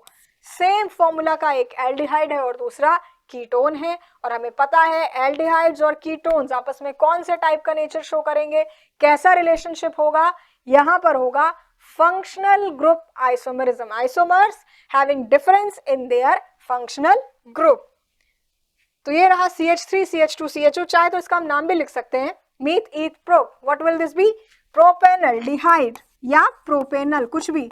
Same formula का एक एल्डिहाइड है और दूसरा कीटोन है, और हमें पता है एल्डिहाइड्स और कीटोन्स आपस में कौन से टाइप का नेचर शो करेंगे, कैसा रिलेशनशिप होगा? यहाँ पर होगा functional group isomerism, isomers having difference in their functional group. तो ये रहा CH3, CH2, CHO। चाहे तो इसका हम नाम भी लिख सकते हैं, meth eth prop. What will this be? Propanaldehyde या प्रोपेनल, कुछ भी,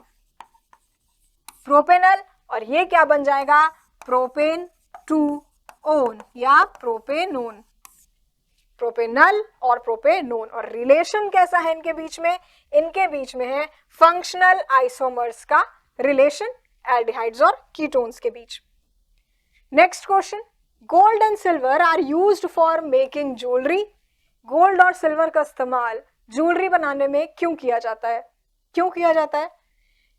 प्रोपेनल। और ये क्या बन जाएगा? प्रोपेन टू ओन या प्रोपेनोन, प्रोपेनल और प्रोपेनोन। और रिलेशन कैसा है इनके बीच में? इनके बीच में है फंक्शनल आइसोमर्स का रिलेशन, एल्डिहाइड्स और कीटोन्स के बीच। Next question, gold and silver are used for making jewellery. Gold और सिल्वर का इस्तेमाल ज्वेलरी बनाने में क्यों किया जाता है? क्यों किया जाता है?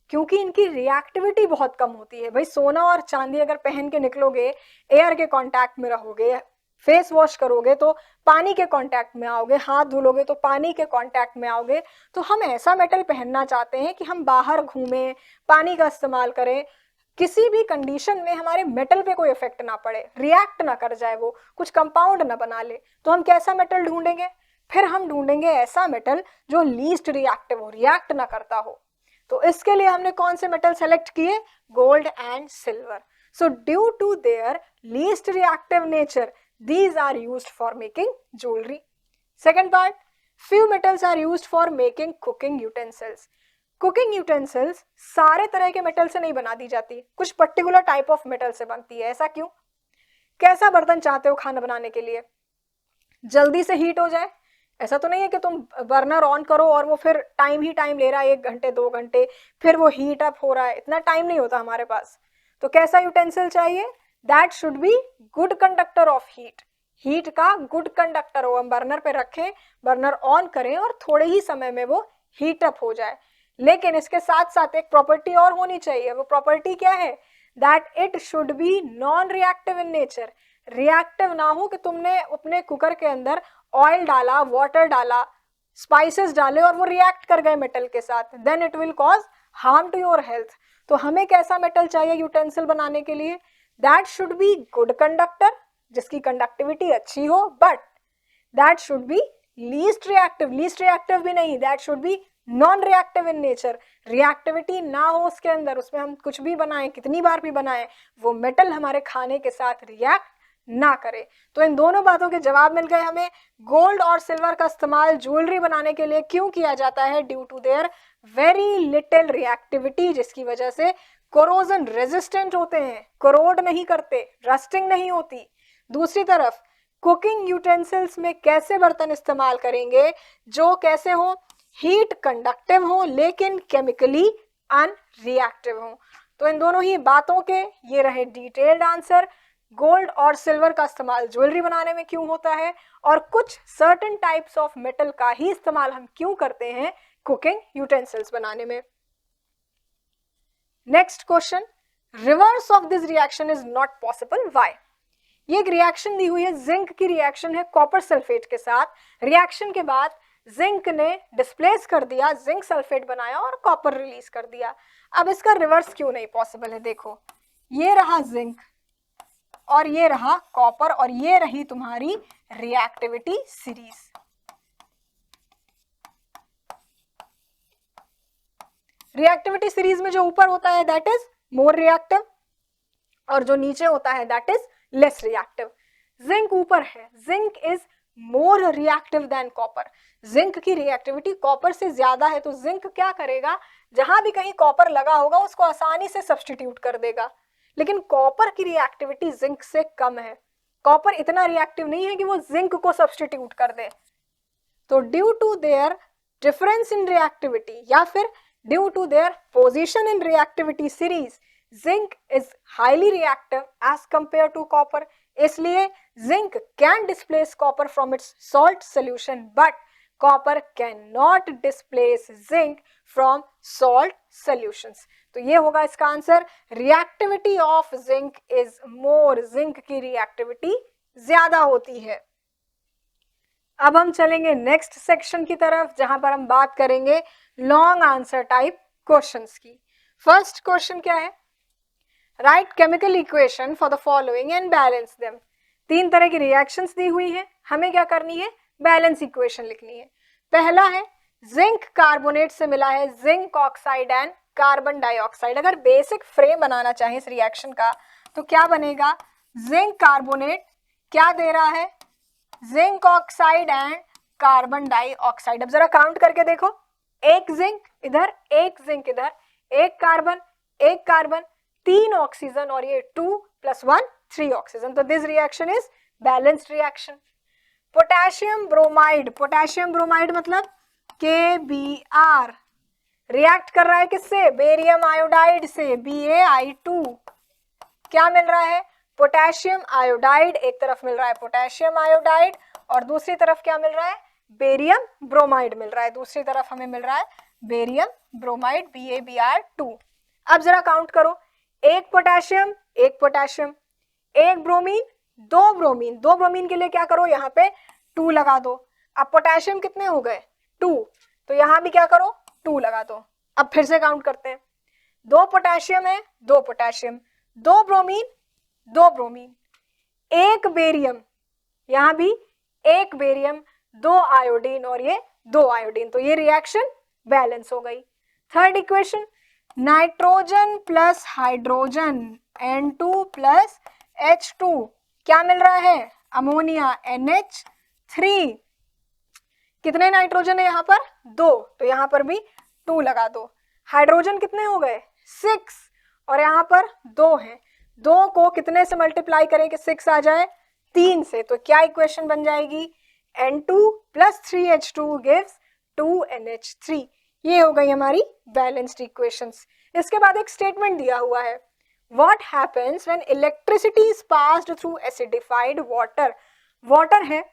क्योंकि इनकी रिएक्टिविटी बहुत कम होती है। भाई सोना और चांदी अगर पहन के निकलोगे, एयर के कांटेक्ट में रहोगे, फेस वॉश करोगे तो पानी के कांटेक्ट में आओगे, हाथ धुलोगे तो पानी के कांटेक्ट में आओगे। तो हम ऐसा मेटल पहनना चाहते हैं कि हम बाहर घूमें, पानी का इस्तेमाल करें, किसी भी कंडीशन में हमारे मेटल पे कोई इफेक्ट ना पड़े, रिएक्ट ना कर जाए, वो कुछ कंपाउंड ना बना ले। तो हम कैसा मेटल ढूंढेंगे? फिर हम ढूंढेंगे ऐसा मेटल जो लीस्ट रिएक्टिव हो, रिएक्ट ना करता हो। तो इसके लिए हमने कौन से मेटल सेलेक्ट किए? Gold and silver. So due to their least reactive nature, these are used for making jewelry. Second part, few metals are used for making cooking utensils. Cooking utensils सारे तरह के मेटल से नहीं बना दी जाती, कुछ particular type of metal से बनती है। ऐसा क्यों? कैसा बर्तन चाहते हो खाना बनाने के लिए? जल्दी से हीट हो जाए? ऐसा तो नहीं है कि तुम बर्नर ऑन करो और वो फिर टाइम ही टाइम ले रहा है, 1 घंटे 2 घंटे, फिर वो हीट अप हो रहा है। इतना टाइम नहीं होता हमारे पास। तो कैसा यूटेंसिल चाहिए? That should be good conductor of heat, heat का गुड कंडक्टर हो। हम बर्नर पे रखें, बर्नर ऑन करें और थोड़े ही समय में वो हीट अप हो जाए। लेकिन इसके साथ साथ एक प्रॉपर्टी और होनी चाहिए। वो प्रॉपर्टी क्या है? That it should be non reactive in nature. Reactive ना हो कि तुमने अपने कुकर के अंदर ऑयल डाला, वाटर डाला, स्पाइसेस डाले और वो रिएक्ट कर गए मेटल के साथ, then it will cause harm to your health. तो हमें कैसा मेटल चाहिए यूटेंसिल बनाने के लिए? That should be good conductor, जिसकी कंडक्टिविटी अच्छी हो, but that should be least reactive. Least reactive भी नहीं, that should be non reactive in nature. Reactivity ना हो उसके अंदर, उसमें हम कुछ भी बनाएं, कितनी बार भी बनाएं, वो मेटल हमारे खाने के साथ रिएक्ट ना करे। तो इन दोनों बातों के जवाब मिल गए हमें। गोल्ड और सिल्वर का इस्तेमाल ज्वेलरी बनाने के लिए क्यों किया जाता है? Due to their very little reactivity, जिसकी वजह से कोरोजन रेजिस्टेंट होते हैं, कोरोड नहीं करते, रस्टिंग नहीं होती। दूसरी तरफ कुकिंग यूटेंसिल्स में कैसे बर्तन इस्तेमाल करेंगे जो कैसे हो, हीट कंडक्टिव हो लेकिन केमिकली अनरिएक्टिव हो। तो इन दोनों ही बातों के ये रहे डिटेल्ड आंसर। गोल्ड और सिल्वर का इस्तेमाल ज्वेलरी बनाने में क्यों होता है और कुछ सर्टेन टाइप्स ऑफ मेटल का ही इस्तेमाल हम क्यों करते हैं कुकिंग यूटेंसिल्स बनाने में। Next question, reverse of this reaction is not possible, why? ये एक रिएक्शन दी हुई है, जिंक की रिएक्शन है कॉपर सल्फेट के साथ। रिएक्शन के बाद जिंक ने डिस्प्लेस कर दिया, जिंक सल्फेट बनाया और कॉपर रिलीज कर दिया। अब इसका रिवर्स क्यों नहीं पॉसिबल है? देखो, ये रहा जिंक और ये रहा कॉपर और ये रही तुम्हारी रिएक्टिविटी सीरीज। रिएक्टिविटी सीरीज में जो ऊपर होता है दैट इज मोर रिएक्टिव और जो नीचे होता है that is less reactive. Zinc ऊपर है, zinc is more reactive than copper. Zinc की रिएक्टिविटी कॉपर से ज्यादा है, तो जिंक क्या करेगा, जहां भी कहीं कॉपर लगा होगा उसको आसानी से सब्स्टिट्यूट कर देगा। लेकिन कॉपर की रिएक्टिविटी जिंक से कम है, कॉपर इतना रिएक्टिव नहीं है कि वो जिंक को सब्स्टिट्यूट कर दे। तो due to their difference in reactivity या फिर due to their position in reactivity series, zinc is highly reactive as compare to copper. इसलिए zinc can displace copper from its salt solution but copper can not displace zinc from salt solutions. तो ये होगा इसका answer, reactivity of zinc is more, zinc की reactivity ज्यादा होती है। अब हम चलेंगे नेक्स्ट सेक्शन की तरफ जहां पर हम बात करेंगे लॉन्ग आंसर टाइप क्वेश्चंस की। फर्स्ट क्वेश्चन क्या है, right chemical equation for the following and balance them. तीन तरह की रिएक्शंस दी हुई है, हमें क्या करनी है, बैलेंस इक्वेशन लिखनी है। पहला है जिंक कार्बोनेट से मिला है zinc oxide and carbon dioxide. अगर बेसिक फ्रेम बनाना चाहे इस रिएक्शन का तो क्या बनेगा, जिंक कार्बोनेट क्या दे रहा है, zinc oxide and carbon dioxide. अब जरा काउंट करके देखो, एक जिंक इधर, एक जिंक इधर, एक कार्बन, 3 ऑक्सीजन और ये 2 + 1 3 ऑक्सीजन। तो this reaction is balanced reaction. Potassium bromide, potassium bromide मतलब KBr रिएक्ट कर रहा है किससे, बेरियम आयोडाइड से, BaI2। क्या मिल रहा है, पोटेशियम आयोडाइड, एक तरफ मिल रहा है पोटेशियम आयोडाइड और दूसरी तरफ क्या मिल रहा है, बेरियम ब्रोमाइड मिल रहा है। दूसरी तरफ हमें मिल रहा है बेरियम ब्रोमाइड BaBr2। अब जरा काउंट करो, एक पोटेशियम, एक ब्रोमीन, दो ब्रोमीन के लिए क्या करो, यहाँ पे 2 लगा दो। अब पोटेशियम कितने हो गए, 2, तो यहाँ भी क्या करो, 2 लगा दो। अब फिर से काउंट करते हैं, 2 पोटेशियम है, 2 पोटेशियम, 2 ब्रोमीन, एक बेरियम, यहाँ भी एक बेरियम, 2 आयोडीन और ये 2 आयोडीन। तो ये रिएक्शन बैलेंस हो गई। Third equation, nitrogen plus hydrogen N2 + H2 क्या मिल रहा है, अमोनिया NH3। कितने नाइट्रोजन है यहाँ पर, 2, तो यहाँ पर भी 2 लगा दो। हाइड्रोजन कितने हो गए, 6 और यहाँ पर 2 हैं, 2 को कितने से मल्टीप्लाई करें कि 6 आ जाए, 3 से। तो क्या इक्वेशन बन जाएगी, N2 + 3H2 gives 2NH3। ये हो गई हमारी बैलेंस्ड इक्वेशंस। इसके बाद एक स्टेटमेंट दिया हुआ है, what happens when electricity is passed through acidified water. Water है,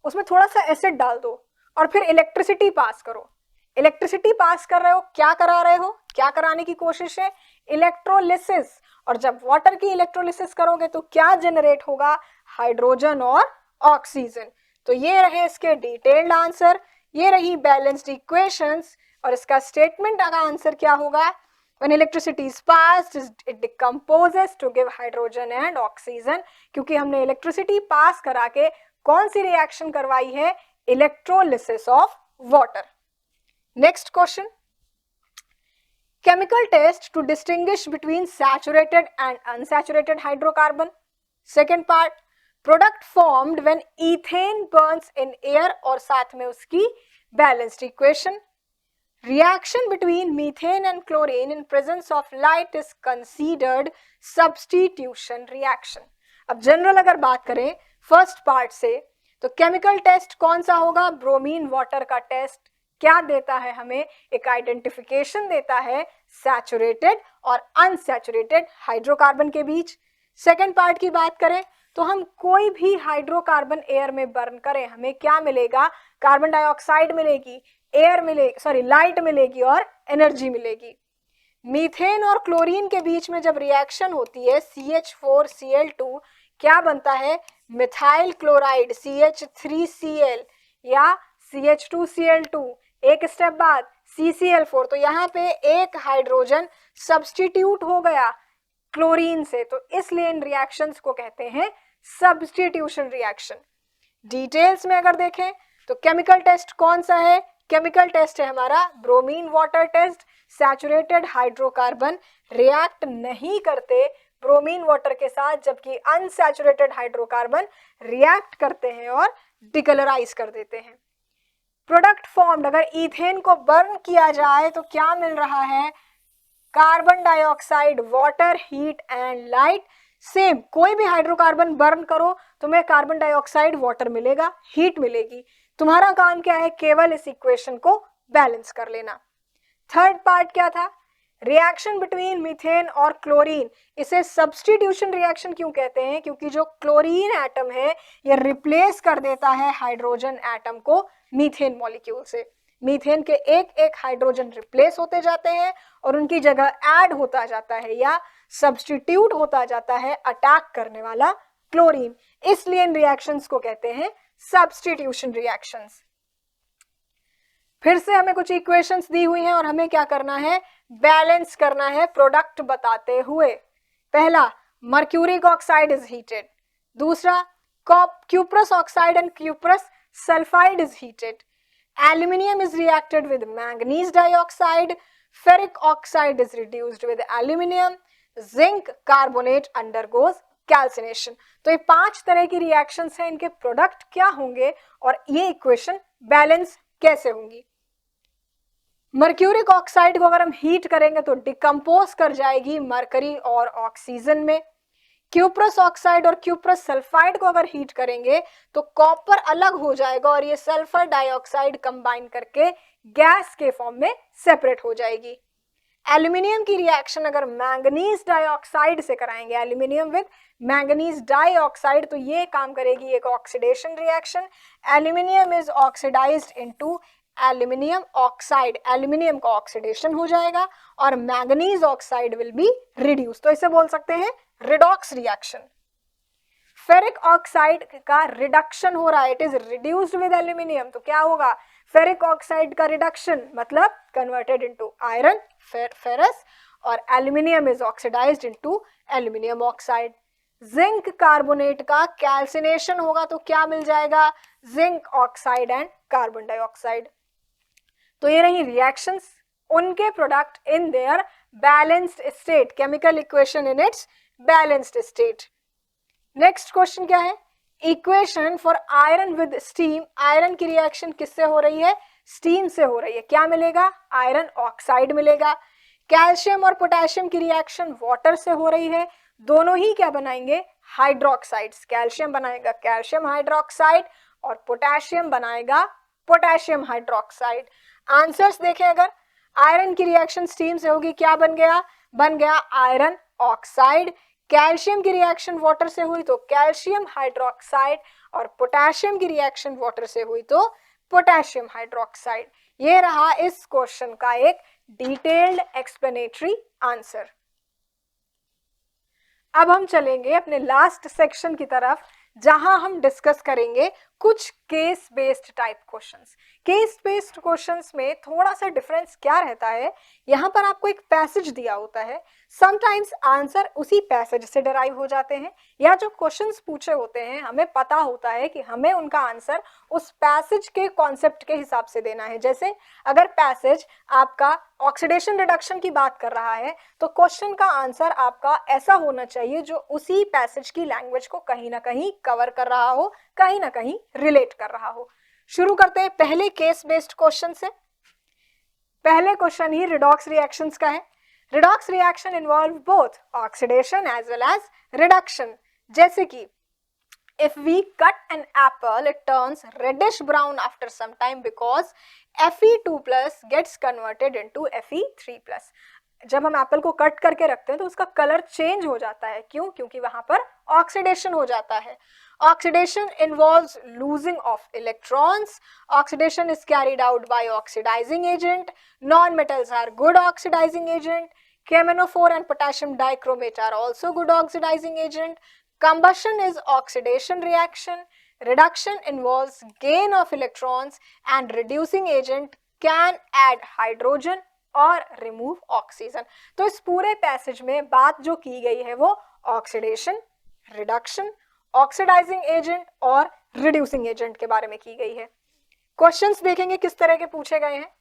उसमें थोड़ा सा एसिड डाल दो और फिर इलेक्ट्रिसिटी पास करो। इलेक्ट्रिसिटी पास कर रहे हो, क्या करा रहे हो, क्या कराने की कोशिश है, इलेक्ट्रोलिसिस। और जब वाटर की इलेक्ट्रोलिसिस करोगे तो क्या जनरेट होगा, हाइड्रोजन और ऑक्सीजन। तो ये रहे इसके डिटेल्ड आंसर, ये रही बैलेंस्ड इक्वेशंस और इसका स्टेटमेंट का आंसर क्या होगा, when electricity is passed it decomposes to give hydrogen and oxygen। क्योंकि हमने इलेक्ट्रिसिटी पास करा के कौन सी रिएक्शन करवाई है, electrolysis of water. Next question, chemical test to distinguish between saturated and unsaturated hydrocarbon। Second part, product formed when ethane Burns in air, और साथ में उसकी balanced equation. Reaction between methane and chlorine in presence of light is considered substitution reaction. अब general अगर बात करें first part से, तो केमिकल टेस्ट कौन सा होगा? ब्रोमीन वाटर का टेस्ट. क्या देता है हमें? एक आइडेंटिफिकेशन देता है सैचुरेटेड और अनसैचुरेटेड हाइड्रोकार्बन के बीच. सेकेंड पार्ट की बात करें तो हम कोई भी हाइड्रोकार्बन एयर में बर्न करें, हमें क्या मिलेगा? कार्बन डाइऑक्साइड मिलेगी, एयर मिलेगी, लाइट मिलेगी और एनर्जी मिलेगी. मीथेन और क्लोरीन के बीच में जब रिएक्शन होती है CH4Cl2, क्या बनता है? मिथाइल क्लोराइड CH3Cl या CH2Cl2, एक स्टेप बाद CCl4. तो यहाँ पे एक हाइड्रोजन सब्स्टिट्यूट हो गया क्लोरीन से, तो इसलिए इन रिएक्शंस को कहते हैं सब्स्टिट्यूशन रिएक्शन. डिटेल्स में अगर देखें तो केमिकल टेस्ट कौन सा है? केमिकल टेस्ट है हमारा bromine water test. Saturated hydrocarbon react नहीं करते ब्रोमीन वाटर के साथ, जबकि अनसैचुरेटेड हाइड्रोकार्बन रिएक्ट करते हैं और डिकलराइज कर देते हैं. प्रोडक्ट फॉर्म्ड, अगर ईथेन को बर्न किया जाए तो क्या मिल रहा है? Carbon dioxide, water, heat and light. Same, कोई भी हाइड्रोकार्बन बर्न करो तुम्हें कार्बन डाइऑक्साइड, वाटर मिलेगा, हीट मिलेगी. तुम्हारा काम क्या है? केवल इस इक्वेशन को बैलेंस कर लेना. थर्ड पार्ट क्या था? रिएक्शन बिटवीन मीथेन और क्लोरीन. इसे सब्स्टिट्यूशन रिएक्शन क्यों कहते हैं? क्योंकि जो क्लोरीन एटम है ये रिप्लेस कर देता है हाइड्रोजन एटम को मीथेन मॉलिक्यूल से. मीथेन के एक एक हाइड्रोजन रिप्लेस होते जाते हैं और उनकी जगह ऐड होता जाता है या सब्स्टिट्यूट होता जाता है अटैक करने वाला क्लोरीन. इसलिए इन रिएक्शंस को कहते हैं सब्स्टिट्यूशन रिएक्शंस. फिर से हमें कुछ इक्वेशंस दी हुई हैं और हमें क्या करना है? बैलेंस करना है प्रोडक्ट बताते हुए. पहला, मर्क्यूरिक ऑक्साइड इज हीटेड. दूसरा, cuprous oxide and cuprous sulfide is heated. Aluminium is reacted with manganese dioxide. Ferric oxide is reduced with aluminium. Zinc carbonate undergoes calcination. तो ये 5 तरह की रिएक्शंस हैं, इनके प्रोडक्ट क्या होंगे और ये इक्वेशन बैलेंस कैसे होंगी? मर्क्यूरिक ऑक्साइड को अगर हम हीट करेंगे तो डिकम्पोज कर जाएगी मरकरी और ऑक्सीजन में. क्यूप्रस ऑक्साइड और क्यूप्रस सल्फाइड को अगर हीट करेंगे तो कॉपर अलग हो जाएगा और ये सल्फर डाइऑक्साइड कंबाइन करके गैस के फॉर्म में सेपरेट हो जाएगी. एल्यूमिनियम की रिएक्शन अगर मैंगनीज डाइऑक्साइड से कराएंगे, एल्यूमिनियम विद मैंगनीज डाइऑक्साइड, तो ये काम करेगी एक oxidation reaction. Aluminium is oxidised into aluminium oxide, aluminium का ऑक्सीडेशन हो जाएगा और manganese oxide will be reduce. तो इसे बोल सकते हैं रिडॉक्स रिएक्शन. फेरिक ऑक्साइड का रिडक्शन हो रहा है, it is reduced with aluminium, तो क्या होगा? फेरिक ऑक्साइड का रिडक्शन मतलब कन्वर्टेड इनटू आयरन, फेरस, और aluminium is oxidised into aluminium oxide. Zinc carbonate का कैल्सिनेशन होगा तो क्या मिल जाएगा? Zinc oxide and carbon dioxide. तो ये रही रिएक्शंस, उनके product in their balanced state, chemical equation in its balanced state. Next question क्या है? Equation for iron with steam. Iron की रिएक्शन किससे हो रही है? स्टीम से हो रही है. क्या मिलेगा? आयरन ऑक्साइड मिलेगा. कैल्शियम और पोटेशियम की रिएक्शन वाटर से हो रही है. दोनों ही क्या बनाएंगे? हाइड्रोक्साइड्स. कैल्शियम बनाएगा कैल्शियम हाइड्रोक्साइड और पोटेशियम बनाएगा पोटेशियम हाइड्रोक्साइड. आंसर्स देखें, अगर आयरन की रिएक्शन स्टीम से होगी, क्या बन गया? बन गया आयरन ऑक्साइड. कैल्शियम की रिएक्शन वाटर से हुई तो कैल्शियम हाइड्रोक्साइड और पोटेशियम की रिएक्शन वाटर से हुई तो पोटेशियम हाइड्रोक्साइड. ये रहा इस क्वेश्चन का एक डिटेल्ड एक्सप्लेनेटरी आंसर. अब हम चलेंगे अपने लास्ट सेक्शन की तरफ, जहां हम डिस्कस करेंगे कुछ case based type questions. Case based questions में थोड़ा सा डिफरेंस क्या रहता है, यहाँ पर आपको एक पैसेज दिया होता है, समटाइम्स आंसर उसी पैसेज से डिराइव हो जाते हैं, या जो क्वेश्चंस पूछे होते हैं हमें पता होता है कि हमें उनका आंसर उस पैसेज के कॉन्सेप्ट के हिसाब से देना है। जैसे अगर पैसेज आपका ऑक्सीडेशन रिडक्शन की बात कर रहा है तो क्वेश्चन का आंसर आपका ऐसा होना चाहिए जो उसी पैसेज की लैंग्वेज को कहीं ना कहीं कवर कर रहा हो, कहीं ना कहीं रिलेट कर रहा हो। शुरू करते हैं पहले केस बेस्ड क्वेश्चन से। पहले क्वेश्चन ही रिडॉक्स रिएक्शंस का है। Redox reaction involve both oxidation as well as reduction. जैसे कि if we cut an apple it turns reddish brown after some time because Fe2 plus gets converted into Fe3 plus। जब हम Apple को cut करके रखते हैं तो उसका कलर चेंज हो जाता है। क्यों? क्योंकि वहां पर ऑक्सीडेशन हो जाता है। Oxidation involves losing of electrons. Oxidation is carried out by oxidizing agent. Non-metals are good oxidizing agent. KMnO4 and potassium dichromate are also good oxidizing agent. Combustion is oxidation reaction. Reduction involves gain of electrons and reducing agent can add hydrogen और remove oxygen। तो इस पूरे passage में बात जो की गई है वो ऑक्सीडेशन, रिडक्शन, ऑक्सीडाइजिंग एजेंट और रिड्यूसिंग एजेंट के बारे में की गई है। क्वेश्चंस देखेंगे किस तरह के पूछे गए हैं।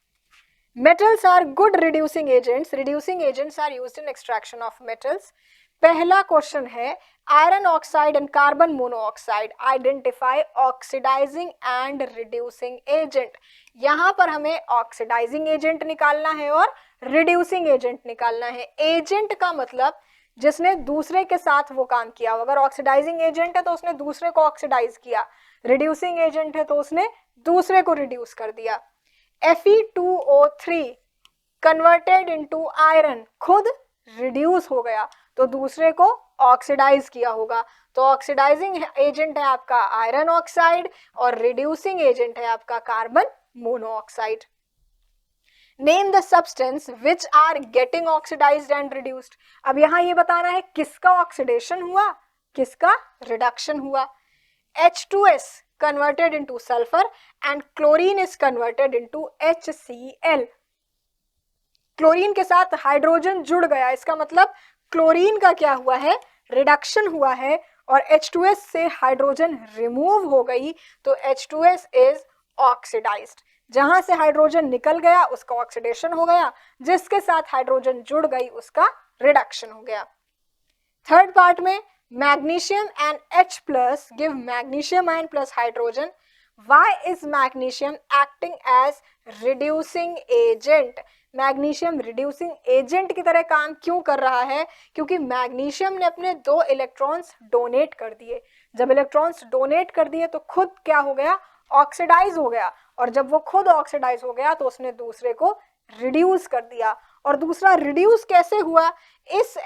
Metals are good reducing agents. Reducing agents are used in extraction of metals. पहला क्वेश्चन है iron oxide and carbon monoxide identify oxidising and reducing agent. यहां पर हमें ऑक्सीडाइजिंग एजेंट निकालना है और रिड्यूसिंग एजेंट निकालना है। एजेंट का मतलब जिसने दूसरे के साथ वो काम किया। अगर ऑक्सीडाइजिंग एजेंट है तो उसने दूसरे को ऑक्सीडाइज किया, रिड्यूसिंग एजेंट है तो उसने दूसरे को रिड्यूस कर दिया। Fe2O3 कन्वर्टेड इनटू आयरन, खुद रिड्यूस हो गया तो दूसरे को ऑक्सीडाइज किया होगा। तो ऑक्सीडाइजिंग एजेंट है आपका आयरन ऑक्साइड और रिड्यूसिंग एजेंट है आपका carbon monoxide. Name the substance which are getting oxidised and reduced. अब यहां ये बताना है किसका ऑक्सीडेशन हुआ, किसका रिडक्शन हुआ। H2S converted into sulfur and chlorine is converted into HCl। Chlorine के साथ हाइड्रोजन जुड़ गया, इसका मतलब क्लोरीन का क्या हुआ है, रिडक्शन हुआ है और H2S से हाइड्रोजन रिमूव हो गई तो H2S इज ऑक्सीडाइज्ड। जहां से हाइड्रोजन निकल गया उसका ऑक्सीडेशन हो गया, जिसके साथ हाइड्रोजन जुड़ गई उसका रिडक्शन हो गया। थर्ड पार्ट में magnesium and H plus give magnesium ion plus hydrogen. Why is magnesium acting as reducing agent? Magnesium reducing agent की तरह काम क्यों कर रहा है? क्योंकि मैग्नीशियम ने अपने 2 इलेक्ट्रॉन्स डोनेट कर दिए। जब इलेक्ट्रॉन्स डोनेट कर दिए तो खुद क्या हो गया, ऑक्सीडाइज हो गया, और जब वो खुद ऑक्सीडाइज हो गया तो उसने दूसरे को रिड्यूस कर दिया। और दूसरा रिड्यूस कैसे हुआ, इस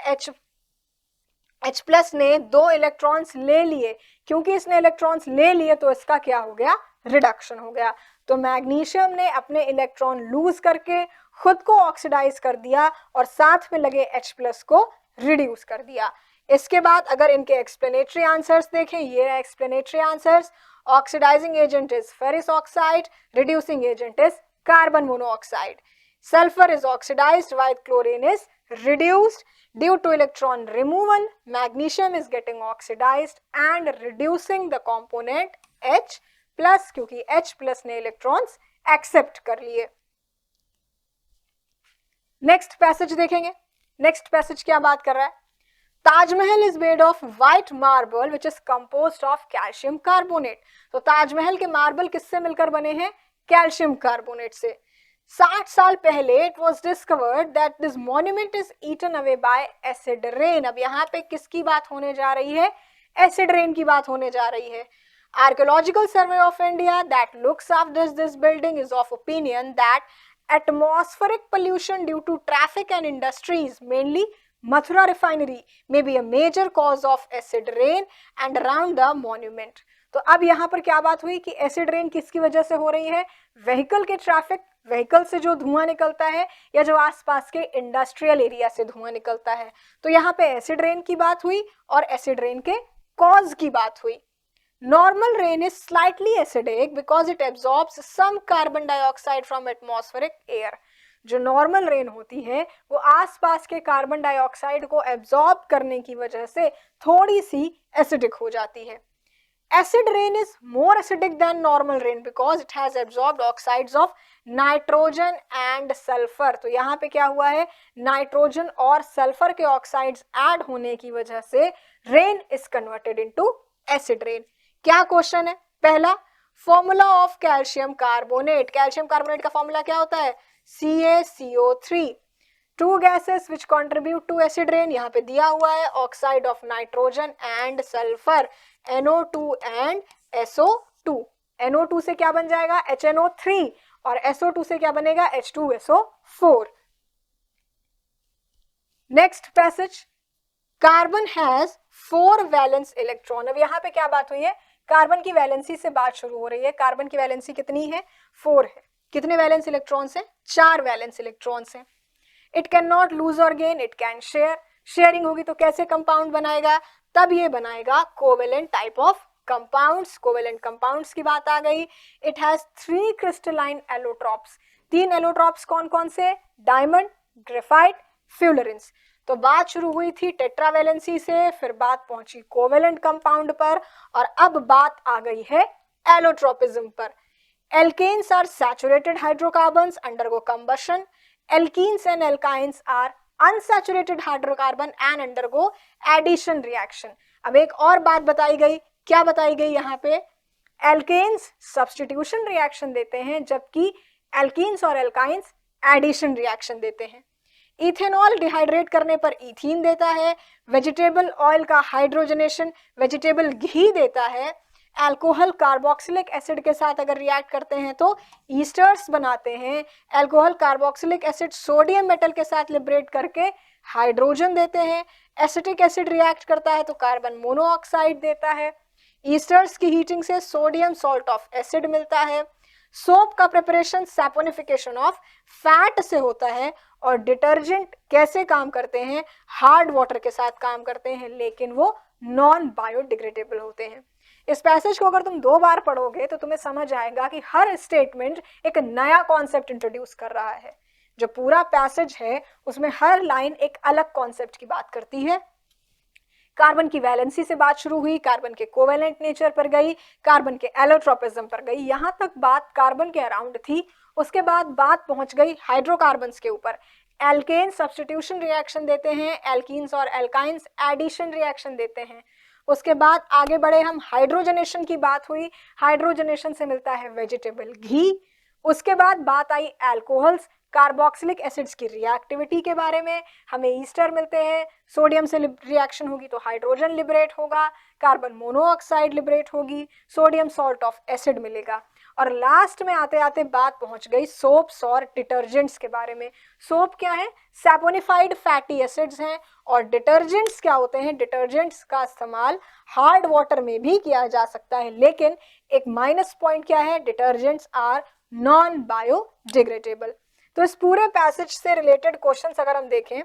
H प्लस ने 2 इलेक्ट्रॉन्स ले लिए, क्योंकि इसने इलेक्ट्रॉन्स ले लिए तो इसका क्या हो गया, रिडक्शन हो गया। तो मैग्नीशियम ने अपने इलेक्ट्रॉन लूज करके खुद को ऑक्सीडाइज कर दिया और साथ में लगे H प्लस को रिड्यूस कर दिया। इसके बाद अगर इनके एक्सप्लेनेटरी आंसर्स देखें, ये explanatory answers, oxidising agent is ferric oxide, reducing agent is carbon monoxide. Sulphur is oxidised while chlorine is reduced. Due to electron removal, magnesium is getting oxidized and reducing the component H plus, क्योंकि H plus ने electrons accept कर लिए। Next passage देखेंगे। Next passage क्या बात कर रहा है, Taj Mahal is made of white marble which is composed of calcium carbonate. तो ताजमहल के मार्बल किससे मिलकर बने हैं, कैल्शियम कार्बोनेट से। 60 साल पहले it was discovered that this monument is eaten away by acid rain. अब यहाँ पे किसकी बात होने जा रही है, एसिड रेन की बात होने जा रही है। Archaeological survey of India that looks after this building is of opinion that atmospheric pollution due to traffic and industries, mainly Mathura refinery, may be a major cause of acid rain and around the monument। तो अब यहाँ पर क्या बात हुई कि acid rain किसकी वजह से हो रही है, व्हीकल के ट्रैफिक, व्हीकल से जो धुआं निकलता है या जो आसपास के इंडस्ट्रियल एरिया से धुआं निकलता है। तो यहाँ पे एसिड रेन की बात हुई और एसिड रेन के कॉज की बात हुई। Normal rain is slightly acidic because it absorbs some carbon dioxide from atmospheric air. जो नॉर्मल रेन होती है वो आसपास के कार्बन डाइऑक्साइड को एब्जॉर्ब करने की वजह से थोड़ी सी एसिडिक हो जाती है. Acid rain is more acidic than normal rain because it has absorbed oxides of nitrogen and sulfur. तो यहाँ पे क्या हुआ है, नाइट्रोजन और सल्फर के ऑक्साइड्स ऐड होने की वजह से rain is converted into acid rain. क्या क्वेश्चन है? पहला, formula of calcium carbonate. Calcium carbonate का फॉर्मूला क्या होता है? CaCO3. Two gases which contribute to acid rain, यहाँ पे दिया हुआ है oxide of nitrogen and sulphur, NO2 and SO2. NO2 से क्या बन जाएगा? HNO3. और SO2 से क्या बनेगा? H2SO4. Next passage, carbon has 4 valence electron. अब यहाँ पे क्या बात हुई है? कार्बन की वैलेंसी से बात शुरू हो रही है. कार्बन की वैलेंसी कितनी है? 4 है. कितने वैलेंस इलेक्ट्रॉन्स हैं? 4 वैलेंस इलेक्ट्रॉन्स हैं. इट कैन नॉट लूज और gain, it can share. Sharing होगी तो कैसे कंपाउंड बनाएगा? तब ये बनाएगा covalent type of compounds. Covalent compounds की बात आ गई. It has 3 crystalline allotropes. 3 allotropes कौन कौन से? Diamond, graphite, fullerenes. तो बात शुरू हुई थी टेट्रावैलेंसी से, फिर बात पहुंची कोवेलेंट कंपाउंड पर, और अब बात आ गई है एलोट्रोपिज्म पर. Alkanes are saturated hydrocarbons, undergo combustion. Alkenes and alkynes are unsaturated hydrocarbon and undergo addition reaction. अब एक और बात बताई गई. क्या बताई गई यहाँ पे? Alkanes substitution reaction देते हैं, जबकि alkenes और alkynes addition reaction देते हैं. इथेनॉल डिहाइड्रेट करने पर इथीन देता है. वेजिटेबल ऑयल का हाइड्रोजनेशन वेजिटेबल घी देता है. अल्कोहल कार्बोक्सिलिक एसिड के साथ अगर रिएक्ट करते हैं तो ईस्टर्स बनाते हैं. Alcohol carboxylic acid sodium metal के साथ लिबरेट करके हाइड्रोजन देते हैं. एसिटिक एसिड रिएक्ट करता है तो कार्बन मोनोऑक्साइड देता है. ईस्टर्स की हीटिंग से सोडियम सॉल्ट ऑफ एसिड मिलता है. सोप का प्रिपरेशन सैपोनिफिकेशन ऑफ फैट से होता है. और डिटर्जेंट कैसे काम करते हैं? हार्ड वाटर के साथ काम करते हैं, लेकिन वो नॉन बायोडिग्रेडेबल होते हैं. इस पैसेज को अगर तुम 2 बार पढ़ोगे तो तुम्हें समझ आएगा कि हर स्टेटमेंट एक नया कॉन्सेप्ट इंट्रोड्यूस कर रहा है. जो पूरा पैसेज है उसमें हर लाइन एक अलग कॉन्सेप्ट की बात करती है. कार्बन की वैलेंसी से बात शुरू हुई, कार्बन के कोवेलेंट नेचर पर गई, कार्बन के एलोट्रोपिज्म पर गई. यहां तक बात कार्बन के अराउंड थी. उसके बाद बात पहुंच गई हाइड्रोकार्बन्स के ऊपर. एल्केन सब्स्टिट्यूशन रिएक्शन देते हैं, एल्कीन्स और एल्काइंस एडिशन रिएक्शन देते हैं. उसके बाद आगे बढ़े हम, हाइड्रोजनेशन की बात हुई. हाइड्रोजनेशन से मिलता है वेजिटेबल घी. उसके बाद बात आई अल्कोहल्स, कार्बोक्सिलिक एसिड्स की रिएक्टिविटी के बारे में. हमें ईस्टर मिलते हैं. सोडियम से रिएक्शन होगी तो हाइड्रोजन लिबरेट होगा, कार्बन मोनोऑक्साइड लिबरेट होगी, सोडियम सॉल्ट ऑफ एसिड मिलेगा. और लास्ट में आते आते बात पहुंच गई सोप्स और डिटर्जेंट्स के बारे में. सोप क्या है? सैपोनिफाइड फैटी एसिड्स हैं. और डिटर्जेंट्स क्या होते हैं? डिटर्जेंट्स का इस्तेमाल हार्ड वाटर में भी किया जा सकता है, लेकिन एक माइनस पॉइंट क्या है? Detergents are non biodegradable. तो इस पूरे पैसेज से रिलेटेड क्वेश्चंस अगर हम देखें,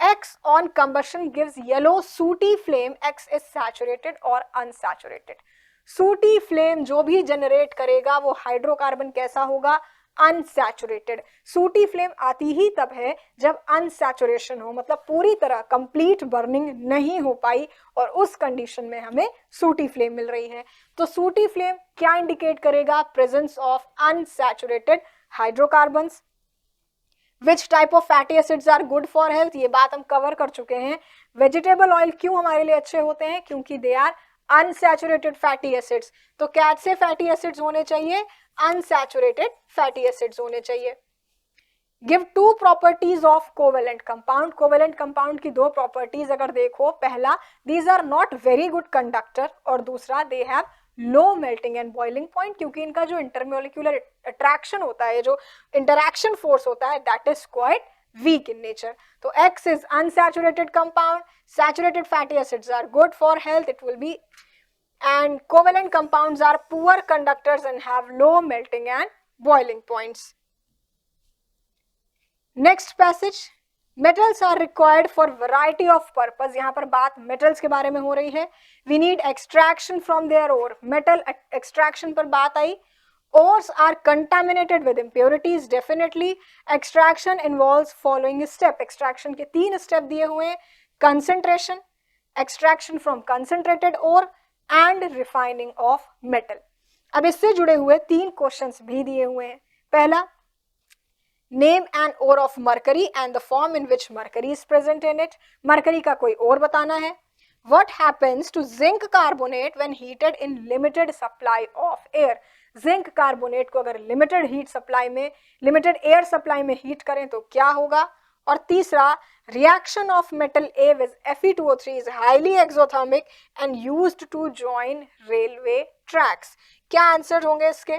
X on combustion gives yellow sooty flame. X is saturated or unsaturated. सूटी फ्लेम जो भी जनरेट करेगा वो हाइड्रोकार्बन कैसा होगा? अनसैचुरेटेड. सूटी फ्लेम आती ही तब है जब अनसैचुरेशन हो, मतलब पूरी तरह कंप्लीट बर्निंग नहीं हो पाई, और उस कंडीशन में हमें सूटी फ्लेम मिल रही है. तो सूटी फ्लेम क्या इंडिकेट करेगा? Presence of unsaturated hydrocarbons. Which type of fatty acids are good for health, ये बात हम कवर कर चुके हैं. वेजिटेबल ऑयल क्यों हमारे लिए अच्छे होते हैं? क्योंकि they are unsaturated fatty acids. तो कैसे फैटी एसिड्स होने चाहिए? अनसैचुरेटेड फैटी एसिड्स होने चाहिए. Give 2 properties of covalent compound. Covalent compound की 2 प्रॉपर्टीज अगर देखो, पहला, these are not very good conductor, और दूसरा, they have low melting and boiling point, क्योंकि इनका जो इंटरमोलिक्यूलर अट्रैक्शन होता है, जो इंटरैक्शन फोर्स होता है, that is quite weak in nature. So X is unsaturated compound, saturated fatty acids are good for health, it will be, and covalent compounds are poor conductors and have low melting and boiling points. Next passage, metals are required for variety of purpose, यहाँ पर बात metals के बारे में हो रही है. We need extraction from their ore, metal extraction पर बात आई. Ores are contaminated with impurities. Definitely, extraction involves following step. Extraction के 3 स्टेप दिए हुए हैं. Concentration, extraction from concentrated ore and refining of metal. अब इससे जुड़े हुए 3 क्वेश्चंस भी दिए हुए हैं. पहला, name an ore of mercury and the form in which mercury is present in it. Mercury का कोई और बताना है. What happens to zinc carbonate when heated in limited supply of air? Zinc carbonate को अगर लिमिटेड हीट सप्लाई में, limited air supply में heat करें तो क्या होगा. और तीसरा, reaction of metal A with Fe2O3 is highly exothermic and used to join railway tracks. क्या आंसर होंगे इसके.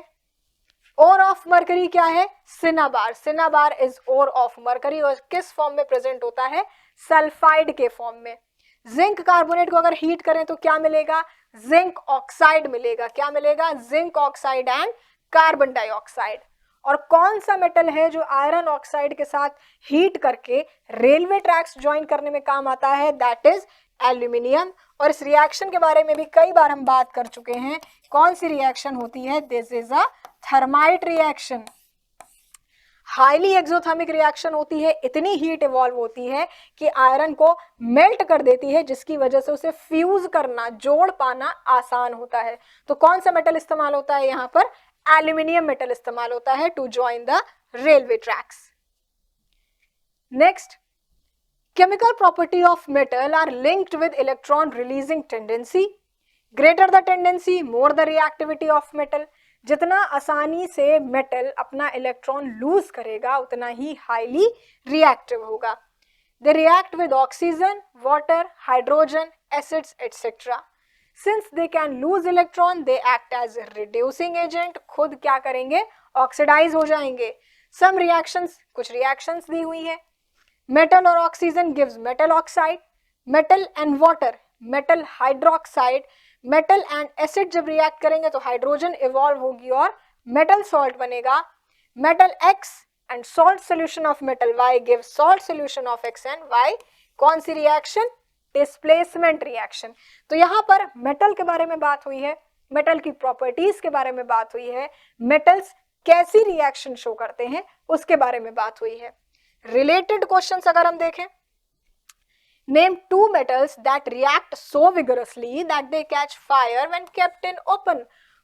ओर ऑफ मरकरी क्या है, cinnabar. Cinnabar is ore of mercury और किस फॉर्म में प्रेजेंट होता है, सल्फाइड के फॉर्म में. जिंक कार्बोनेट को अगर हीट करें तो क्या मिलेगा, जिंक ऑक्साइड मिलेगा. क्या मिलेगा, zinc oxide and carbon dioxide. और कौन सा मेटल है जो आयरन ऑक्साइड के साथ हीट करके रेलवे ट्रैक्स ज्वाइन करने में काम आता है, दैट इज एल्यूमिनियम. और इस रिएक्शन के बारे में भी कई बार हम बात कर चुके हैं. कौन सी रिएक्शन होती है, this is a thermite reaction. Highly exothermic reaction होती है, इतनी हीट इवॉल्व होती है कि आयरन को मेल्ट कर देती है, जिसकी वजह से उसे फ्यूज करना, जोड़ पाना आसान होता है. तो कौन सा मेटल इस्तेमाल होता है यहाँ पर, एल्यूमिनियम मेटल इस्तेमाल होता है to join the railway tracks. Next, chemical property of metal are linked with electron releasing tendency. Greater the tendency more the reactivity of metal. जितना आसानी से मेटल अपना इलेक्ट्रॉन लूज करेगा उतना ही हाईली रिएक्टिव होगा. They react with oxygen, water, hydrogen, acids etcetera. Since they can lose electron they act as reducing agent. खुद क्या करेंगे, ऑक्सीडाइज हो जाएंगे. सम रिएक्शंस, कुछ रिएक्शंस दी हुई है. मेटल और oxygen gives metal oxide. Metal and water, metal hydroxide. Metal and acid जब रिएक्ट करेंगे तो हाइड्रोजन इवॉल्व होगी और मेटल सॉल्ट बनेगा. Metal X and salt solution of metal Y give salt solution of X and Y. कौन सी reaction, displacement reaction. तो यहाँ पर मेटल के बारे में बात हुई है, मेटल की प्रॉपर्टीज के बारे में बात हुई है, मेटल्स कैसी रिएक्शन शो करते हैं उसके बारे में बात हुई है. रिलेटेड क्वेश्चंस अगर हम देखें, Name 2 metals that react so vigorously that they catch fire when kept in open.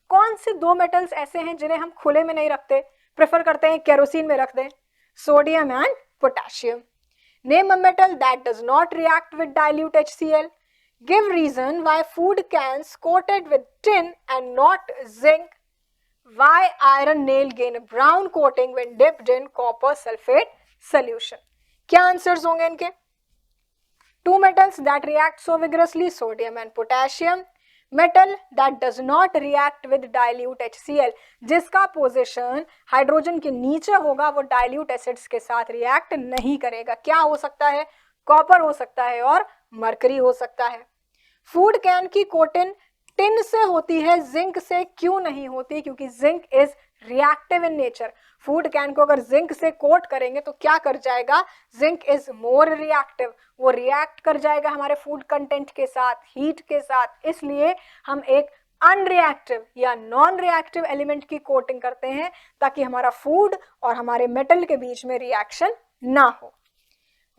कौन से 2 मेटल्स ऐसे हैं जिन्हें हम खुले में नहीं रखते, प्रेफर करते हैं केरोसिन में रख दें, sodium and potassium. Name a metal that does not react with dilute HCl. Give reason why food cans coated with tin and not zinc. Why iron nail gain a brown coating when dipped in copper sulfate solution. क्या answers होंगे इनके. 2 metals that react so vigorously, sodium and potassium. Metal that does not react with dilute HCl, जिसका position hydrogen के नीचे होगा, वो dilute acids के साथ रिएक्ट नहीं करेगा. क्या हो सकता है, कॉपर हो सकता है और मरकरी हो सकता है. फूड कैन की कोटिंग टिन से होती है, जिंक से क्यों नहीं होती, क्योंकि zinc is reactive in nature. Food can को अगर जिंक से कोट करेंगे तो क्या कर जाएगा, जिंक इज मोर रिएक्टिव, वो रिएक्ट कर जाएगा हमारे फूड कंटेंट के साथ, हीट के साथ. इसलिए हम एक अनरिएक्टिव या नॉन रिएक्टिव एलिमेंट की कोटिंग करते हैं ताकि हमारा फूड और हमारे मेटल के बीच में रिएक्शन ना हो.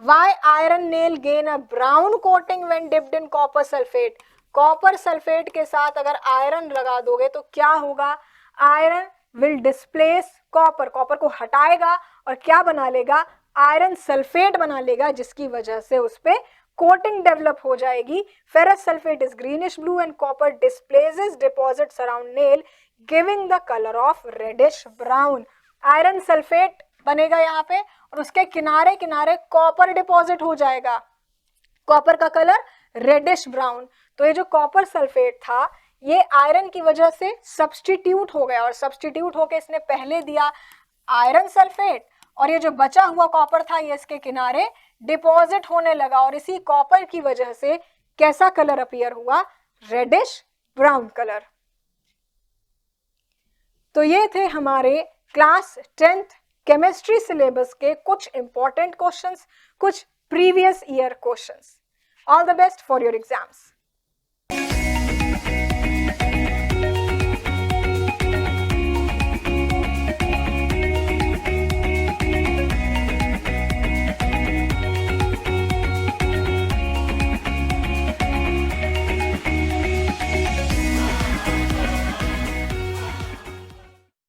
Why iron nail gain a brown coating when dipped in copper sulfate? Copper sulphate के साथ अगर आयरन लगा दोगे तो क्या होगा, iron will displace copper, copper को हटाएगा और क्या बना लेगा, आयरन सल्फेट बना लेगा, जिसकी वजह से उस पे कोटिंग डेवलप हो जाएगी. Ferrous sulphate is greenish blue and copper displaces deposits around nail giving the colour of reddish brown. Iron sulphate बनेगा यहाँ पे और उसके किनारे किनारे कॉपर डिपॉजिट हो जाएगा, कॉपर का कलर रेडिश ब्राउन. तो ये जो कॉपर सल्फेट था ये आयरन की वजह से सब्स्टिट्यूट हो गया और सब्स्टिट्यूट होके इसने पहले दिया आयरन सल्फेट और ये जो बचा हुआ कॉपर था ये इसके किनारे डिपॉजिट होने लगा और इसी कॉपर की वजह से कैसा कलर अपीयर हुआ, रेडिश ब्राउन कलर. तो ये थे हमारे क्लास 10th केमिस्ट्री सिलेबस के कुछ इंपॉर्टेंट क्वेश्चंस, कुछ previous year questions. All the best for your exams.